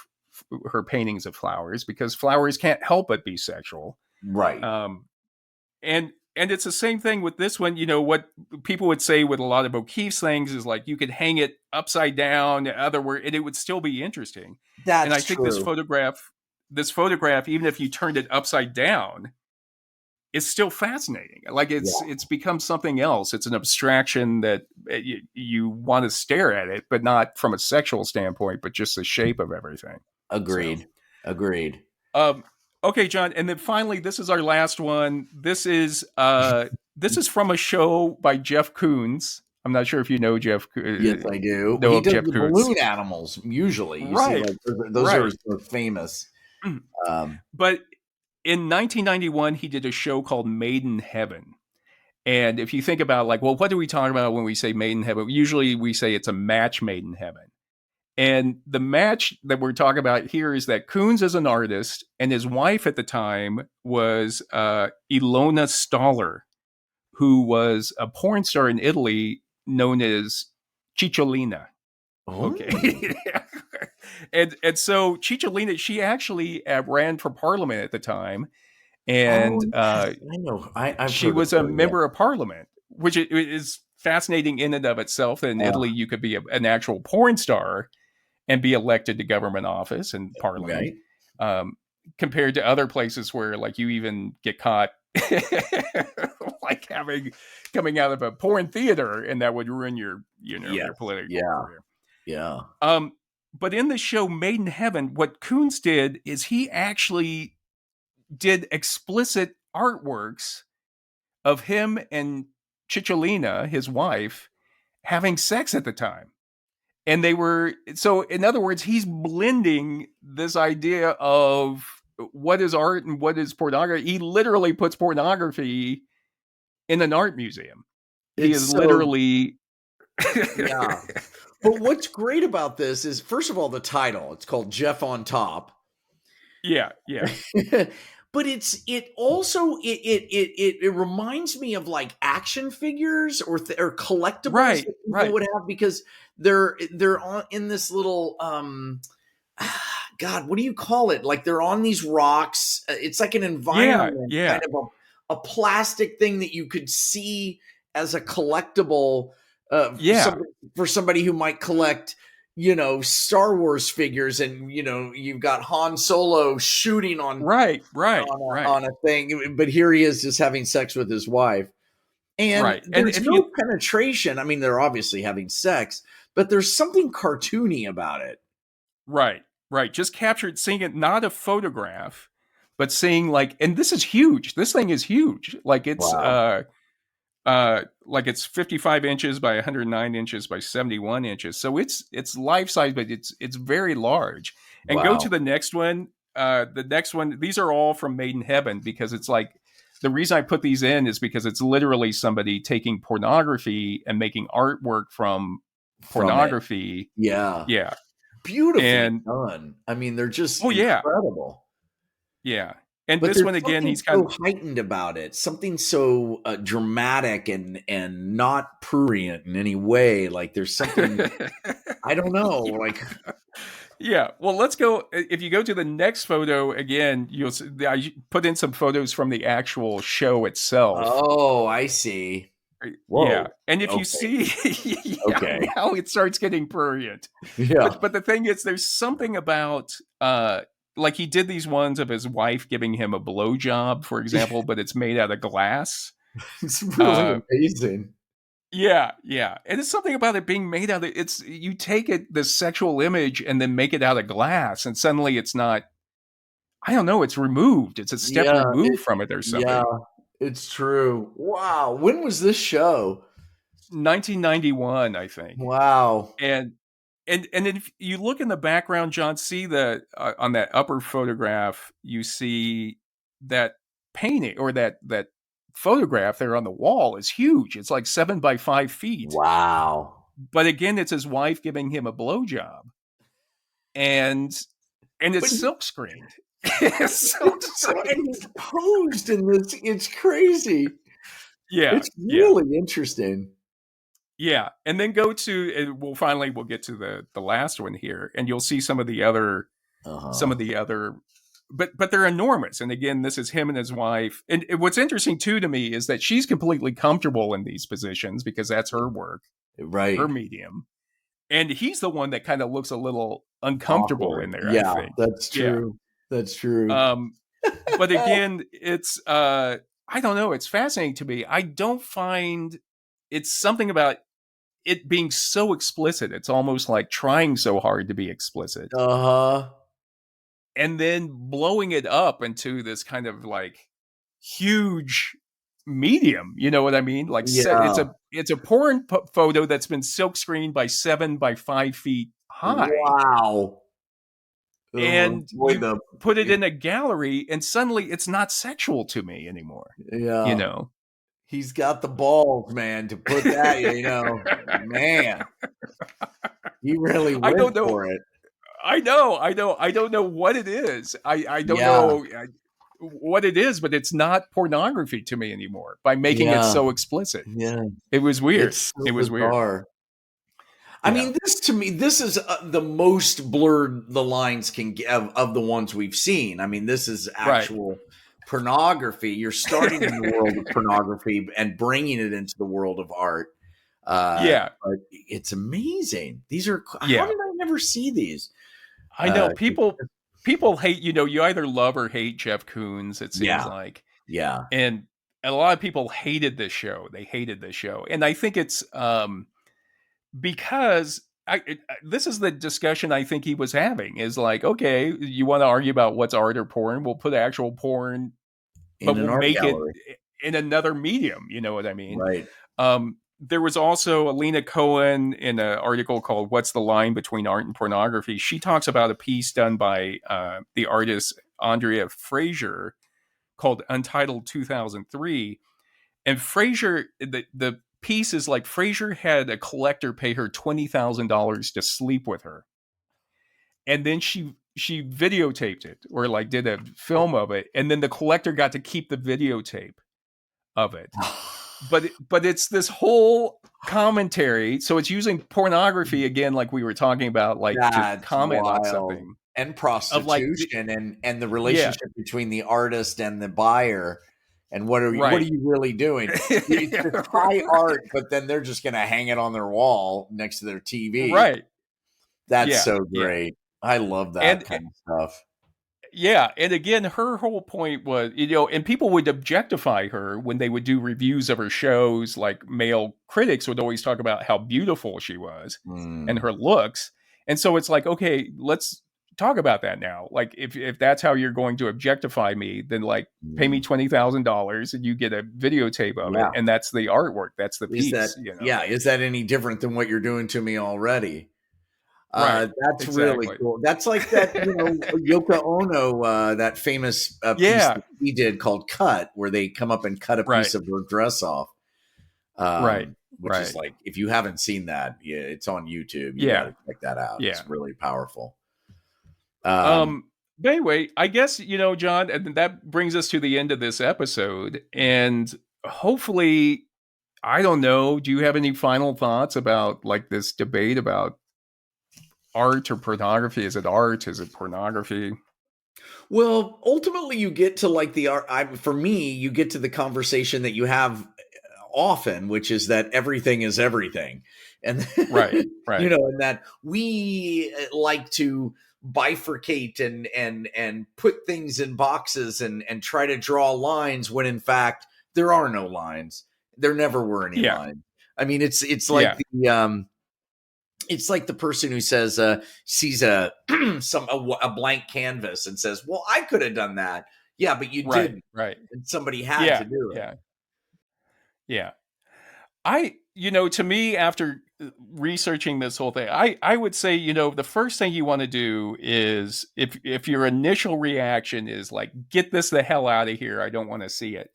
Speaker 1: her paintings of flowers because flowers can't help but be sexual.
Speaker 2: right.
Speaker 1: Um, and it's the same thing with this one. What people would say with a lot of O'Keeffe's things is like you could hang it upside down, and it would still be interesting. And I
Speaker 2: That's
Speaker 1: think
Speaker 2: true.
Speaker 1: this photograph, even if you turned it upside down, is still fascinating. Like
Speaker 2: Yeah.
Speaker 1: it's become something else. It's an abstraction that you want to stare at it, but not from a sexual standpoint, but just the shape of everything. So,
Speaker 2: Agreed.
Speaker 1: um, okay, John, and then finally, this is our last one. This is from a show by Jeff Koons. I'm not sure if you know
Speaker 2: Yes, I do.
Speaker 1: know
Speaker 2: He
Speaker 1: of
Speaker 2: does
Speaker 1: Jeff
Speaker 2: the
Speaker 1: Koons.
Speaker 2: balloon animals usually. You see,
Speaker 1: Right,
Speaker 2: like those are
Speaker 1: right.
Speaker 2: his most famous. Um,
Speaker 1: But in 1991, he did a show called Made in Heaven. And if you think about like, well, what do we talk about when we say made in heaven? Usually we say it's a match made in heaven. And the match that we're talking about here is that Koons is an artist, and his wife at the time was Ilona Staller, who was a porn star in Italy known as Cicciolina.
Speaker 2: oh,
Speaker 1: Okay. and so Cicciolina, she actually ran for parliament at the time. And
Speaker 2: yes, I know. I've
Speaker 1: she
Speaker 2: heard of
Speaker 1: was a
Speaker 2: her. Yeah.
Speaker 1: member of parliament, which is fascinating in and of itself. In Italy, you could be an actual porn star and be elected to government office and parliament,
Speaker 2: Right.
Speaker 1: um, compared to other places where, like, you even get caught, like coming out of a porn theater, and that would ruin your,
Speaker 2: Yes.
Speaker 1: your political
Speaker 2: Yeah.
Speaker 1: career.
Speaker 2: Yeah.
Speaker 1: But in the show Made in Heaven, what Koons did is he actually did explicit artworks of him and Cicciolina, his wife, having sex at the time. And they were, so in other words, he's blending this idea of what is art and what is pornography. He literally puts pornography in an art museum. He
Speaker 2: It's
Speaker 1: is
Speaker 2: so
Speaker 1: literally
Speaker 2: yeah. But what's great about this is, first of all, the title. It's called Jeff on Top.
Speaker 1: yeah.
Speaker 2: But it also it reminds me of like action figures or collectibles
Speaker 1: Right,
Speaker 2: that people
Speaker 1: right.
Speaker 2: would have, because they're on in this little God, what do you call it? Like they're on these rocks. It's like an
Speaker 1: Yeah,
Speaker 2: environment,
Speaker 1: yeah,
Speaker 2: kind of a plastic thing that you could see as a collectible
Speaker 1: yeah.
Speaker 2: for somebody who might collect, Star Wars figures, and you've got Han Solo shooting
Speaker 1: Right.
Speaker 2: on a thing, but here he is just having sex with his wife. And
Speaker 1: Right. And
Speaker 2: there's
Speaker 1: if
Speaker 2: no
Speaker 1: you
Speaker 2: penetration. I mean, they're obviously having sex, but there's something cartoony about it.
Speaker 1: Right, right. Just captured, seeing it, not a photograph, but seeing, like, and this is huge. This thing is huge.
Speaker 2: Wow.
Speaker 1: Like it's 55 inches by 109 inches by 71 inches. So it's life size, but it's very large. And go to
Speaker 2: Wow.
Speaker 1: the next one. The next one, these are all from Made in Heaven, because it's like, the reason I put these in is because it's literally somebody taking pornography and making artwork from
Speaker 2: From it.
Speaker 1: pornography.
Speaker 2: Yeah.
Speaker 1: Yeah.
Speaker 2: Beautifully
Speaker 1: And
Speaker 2: done. I mean, they're just
Speaker 1: oh yeah,
Speaker 2: incredible.
Speaker 1: yeah. And
Speaker 2: But
Speaker 1: this
Speaker 2: there's
Speaker 1: one again,
Speaker 2: something
Speaker 1: he's kind
Speaker 2: so heightened about it, something so dramatic and not prurient in any way. Like there's something,
Speaker 1: of
Speaker 2: I don't know, like
Speaker 1: yeah. Well, let's go. If you go to the next photo again, you'll see, I put in some photos from the actual show itself.
Speaker 2: oh, I see.
Speaker 1: Yeah,
Speaker 2: Whoa.
Speaker 1: and if you
Speaker 2: Okay.
Speaker 1: see, yeah,
Speaker 2: Okay.
Speaker 1: now it starts getting prurient.
Speaker 2: Yeah.
Speaker 1: But the thing is, there's something about like he did these ones of his wife giving him a blowjob, for example, but it's made out of glass.
Speaker 2: It's really
Speaker 1: Uh,
Speaker 2: amazing.
Speaker 1: Yeah, yeah. And it's something about it being made out of, it's, you take it, the sexual image, and then make it out of glass, and suddenly it's not, I don't know, it's removed. It's a step
Speaker 2: Yeah,
Speaker 1: removed from it or
Speaker 2: yeah,
Speaker 1: something.
Speaker 2: it's true. Wow. When was this show?
Speaker 1: 1991, I think.
Speaker 2: Wow.
Speaker 1: And and if you look in the background, John, see the on that upper photograph, you see that painting, or that photograph there on the wall is huge. It's like 7 by 5 feet.
Speaker 2: Wow.
Speaker 1: But again, it's his wife giving him a blowjob, and
Speaker 2: But
Speaker 1: it's
Speaker 2: he,
Speaker 1: silk screened. It's silk
Speaker 2: and
Speaker 1: screened.
Speaker 2: he's posed in this. It's crazy.
Speaker 1: Yeah,
Speaker 2: It's
Speaker 1: yeah,
Speaker 2: really interesting.
Speaker 1: yeah. And then go to, and we'll get to the last one here, and you'll see some of the other
Speaker 2: Uh-huh.
Speaker 1: but they're enormous. And again, this is him and his wife. And what's interesting too to me is that she's completely comfortable in these positions because that's her work, her
Speaker 2: Right.
Speaker 1: medium. And he's the one that kind of looks a little uncomfortable in
Speaker 2: Awkward.
Speaker 1: there, I
Speaker 2: Yeah,
Speaker 1: think.
Speaker 2: that's
Speaker 1: Yeah.
Speaker 2: true. That's true.
Speaker 1: But again, it's I don't know. It's fascinating to me. I don't find it's something about it being so explicit. It's almost like trying so hard to be explicit.
Speaker 2: Uh-huh.
Speaker 1: And then blowing it up into this kind of like huge medium. You know what I mean? Like
Speaker 2: Yeah.
Speaker 1: it's a porn photo that's been silk screened by 7 by 5 feet high.
Speaker 2: Wow.
Speaker 1: And
Speaker 2: Boy,
Speaker 1: you put it in a gallery and suddenly it's not sexual to me anymore. You
Speaker 2: yeah.
Speaker 1: know?
Speaker 2: He's got the balls, man, to put that, man. He really
Speaker 1: I
Speaker 2: went
Speaker 1: don't know.
Speaker 2: for it.
Speaker 1: I know. I don't know what it is. I don't
Speaker 2: Yeah.
Speaker 1: know what it is, but it's not pornography to me anymore by making it
Speaker 2: Yeah.
Speaker 1: so explicit.
Speaker 2: Yeah.
Speaker 1: It was weird.
Speaker 2: It's
Speaker 1: It
Speaker 2: so
Speaker 1: was weird.
Speaker 2: bizarre. I
Speaker 1: Yeah.
Speaker 2: mean, this is the most blurred the lines can get of the ones we've seen. I mean, this is actual pornography. You're starting in the world of pornography and bringing it into the world of art.
Speaker 1: Yeah.
Speaker 2: But it's amazing. These are,
Speaker 1: Yeah.
Speaker 2: how did I never see these?
Speaker 1: I know people hate, you either love or hate Jeff Koons, it seems like.
Speaker 2: Yeah.
Speaker 1: And a lot of people hated this show. They hated this show. And I think it's because this is the discussion I think he was having is like, okay, you want to argue about what's art or porn? We'll put actual porn, but
Speaker 2: In an
Speaker 1: we'll
Speaker 2: art
Speaker 1: make it
Speaker 2: gallery.
Speaker 1: in another medium. You know what I mean?
Speaker 2: Right.
Speaker 1: There was also Alina Cohen in an article called "What's the Line Between Art and Pornography." She talks about a piece done by the artist Andrea Fraser called "Untitled 2003." And Fraser, the piece is like Fraser had a collector pay her $20,000 to sleep with her, and then she videotaped it or like did a film of it, and then the collector got to keep the videotape of it. But it's this whole commentary, so it's using pornography again, like we were talking about, like to
Speaker 2: That's
Speaker 1: comment on
Speaker 2: wild.
Speaker 1: something
Speaker 2: And
Speaker 1: of like,
Speaker 2: prostitution and the relationship between the artist and the buyer. And what are
Speaker 1: right.
Speaker 2: you really doing? It's high art, but then they're just going to hang it on their wall next to their TV.
Speaker 1: Right.
Speaker 2: That's so great. I love that kind of stuff.
Speaker 1: Yeah, and again, her whole point was, and people would objectify her when they would do reviews of her shows. Like male critics would always talk about how beautiful she was and her looks. And so it's like, okay, let's talk about that now. Like, if that's how you're going to objectify me, then like pay me $20,000 and you get a videotape of it, and that's the artwork, that's the piece.
Speaker 2: Yeah, is that any different than what you're doing to me already?
Speaker 1: Right.
Speaker 2: That's really cool. That's like that, Yoko Ono, that famous piece that he did called Cut, where they come up and cut a piece of her dress off. Which is like, if you haven't seen that, it's on YouTube. You gotta check that out. It's really powerful.
Speaker 1: But anyway, I guess, John, and that brings us to the end of this episode. And hopefully, I don't know, do you have any final thoughts about like this debate about art or pornography? Is it art? Is it pornography?
Speaker 2: Well, ultimately you get to like the art. For me, you get to the conversation that you have often, which is that everything is everything. And
Speaker 1: right.
Speaker 2: And that we like to bifurcate and put things in boxes and try to draw lines when in fact there are no lines. There never were any lines. I mean, it's like it's like the person who says sees a blank canvas and says, "Well, I could have done that." Yeah, but you didn't.
Speaker 1: Right.
Speaker 2: And somebody had to do it.
Speaker 1: Yeah. To me, after researching this whole thing, I would say, the first thing you want to do is if your initial reaction is like, get this the hell out of here, I don't want to see it.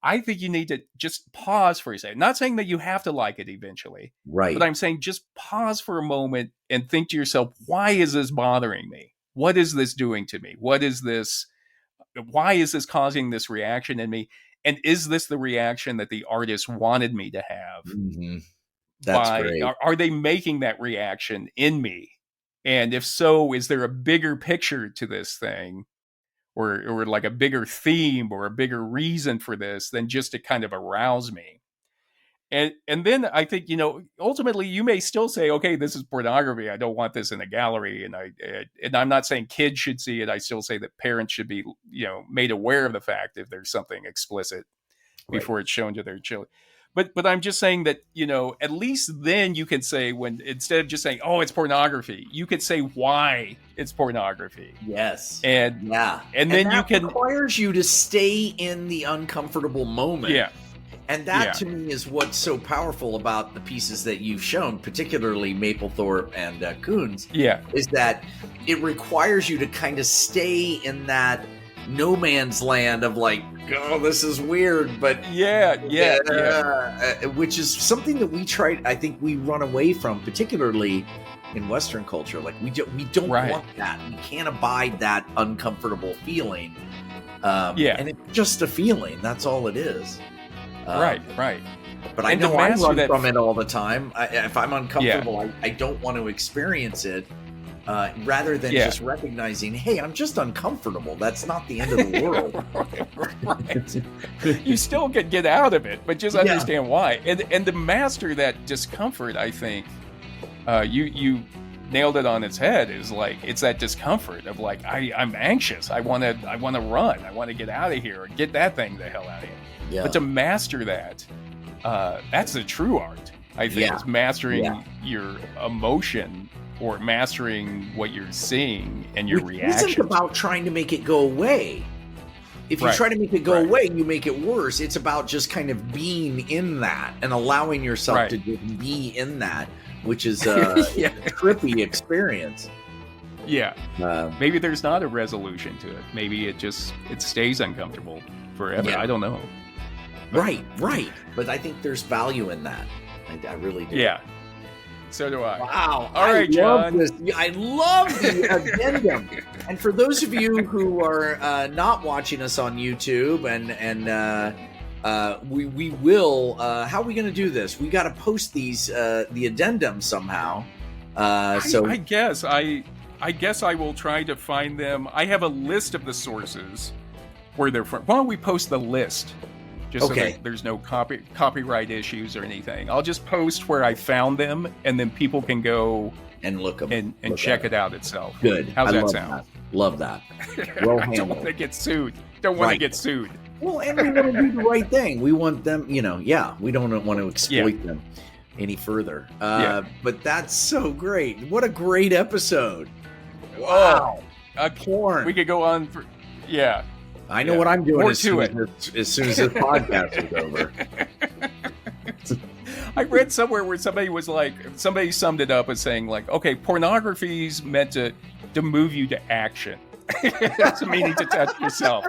Speaker 1: I think you need to just pause for a second. Not saying that you have to like it eventually.
Speaker 2: Right.
Speaker 1: But I'm saying just pause for a moment and think to yourself, why is this bothering me? What is this doing to me? Why is this causing this reaction in me? And is this the reaction that the artist wanted me to have?
Speaker 2: Mm-hmm. That's great.
Speaker 1: Are they making that reaction in me? And if so, is there a bigger picture to this thing? Or like a bigger theme or a bigger reason for this than just to kind of arouse me? And then I think, ultimately you may still say, okay, this is pornography. I don't want this in a gallery. And I'm not saying kids should see it. I still say that parents should be, made aware of the fact if there's something explicit before it's shown to their children. But I'm just saying that, at least then you can say, when instead of just saying, oh, it's pornography, you could say why it's pornography.
Speaker 2: Yes.
Speaker 1: And then you can
Speaker 2: requires you to stay in the uncomfortable moment.
Speaker 1: Yeah.
Speaker 2: And that to me is what's so powerful about the pieces that you've shown, particularly Mapplethorpe and Koons.
Speaker 1: Yeah.
Speaker 2: Is that it requires you to kind of stay in that no man's land of like, oh, this is weird, but which is something that I think we run away from, particularly in Western culture. Like we don't want that. We can't abide that uncomfortable feeling. And it's just a feeling. That's all it is.
Speaker 1: Right.
Speaker 2: But I know I run from it all the time. If I'm uncomfortable, I don't want to experience it. Rather than just recognizing, hey, I'm just uncomfortable. That's not the end of the world.
Speaker 1: Right. You still can get out of it, but just understand why. And to master that discomfort, I think you nailed it on its head. Is like it's that discomfort of like I'm anxious. I want to run. I want to get out of here or get that thing the hell out of here. Yeah. But to master that, that's the true art. I think is mastering your emotion. Or mastering what you're seeing and your reaction. It isn't
Speaker 2: about trying to make it go away. If you try to make it go away, you make it worse. It's about just kind of being in that and allowing yourself to just be in that, which is a trippy experience.
Speaker 1: Yeah. Maybe there's not a resolution to it. Maybe it stays uncomfortable forever. I don't know.
Speaker 2: Right. But I think there's value in that. I really do.
Speaker 1: Yeah. So do I.
Speaker 2: Wow.
Speaker 1: All right, John.
Speaker 2: I love the addendum. And for those of you who are not watching us on YouTube, and we will, how are we going to do this? We got to post these, the addendum somehow.
Speaker 1: I guess I will try to find them. I have a list of the sources where they're from. Why don't we post the list? Just so that there's no copyright issues or anything. I'll just post where I found them, and then people can go
Speaker 2: and look them
Speaker 1: and check it out itself.
Speaker 2: Good.
Speaker 1: How's that sound?
Speaker 2: Love that. Well handled.
Speaker 1: I don't want to get sued. Don't want to get sued.
Speaker 2: Well, and we want to do the right thing. We want them, we don't want to exploit them any further. But that's so great. What a great episode. Wow.
Speaker 1: Porn. We could go on for,
Speaker 2: I know what I'm doing as soon as this podcast is over.
Speaker 1: I read somewhere where somebody summed it up as saying like, okay, pornography's meant to move you to action. That's meaning to touch yourself.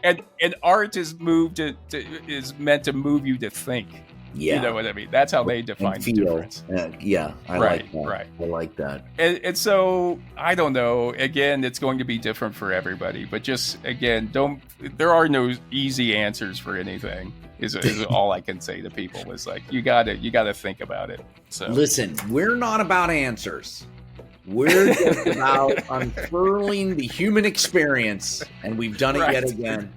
Speaker 1: And art is meant to move you to think. Yeah. You know what I mean? That's how they define the difference.
Speaker 2: I like that. Right. I like that.
Speaker 1: And so, I don't know. Again, it's going to be different for everybody. But just, again, there are no easy answers for anything, is all I can say to people. Is like, you gotta think about it. So
Speaker 2: listen, we're not about answers. We're just about unfurling the human experience. And we've done it yet again.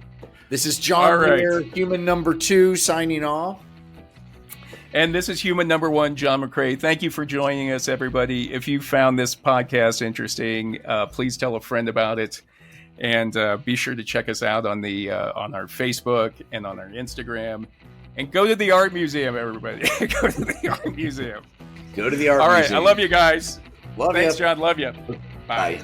Speaker 2: This is John Lehr, human number 2, signing off.
Speaker 1: And this is human number 1, John McCray. Thank you for joining us, everybody. If you found this podcast interesting, please tell a friend about it. And be sure to check us out on our Facebook and on our Instagram. And go to the Art Museum, everybody. Go to the Art Museum.
Speaker 2: Go to the Art Museum.
Speaker 1: All right. I love you guys.
Speaker 2: Thanks,
Speaker 1: John. Love you. Bye.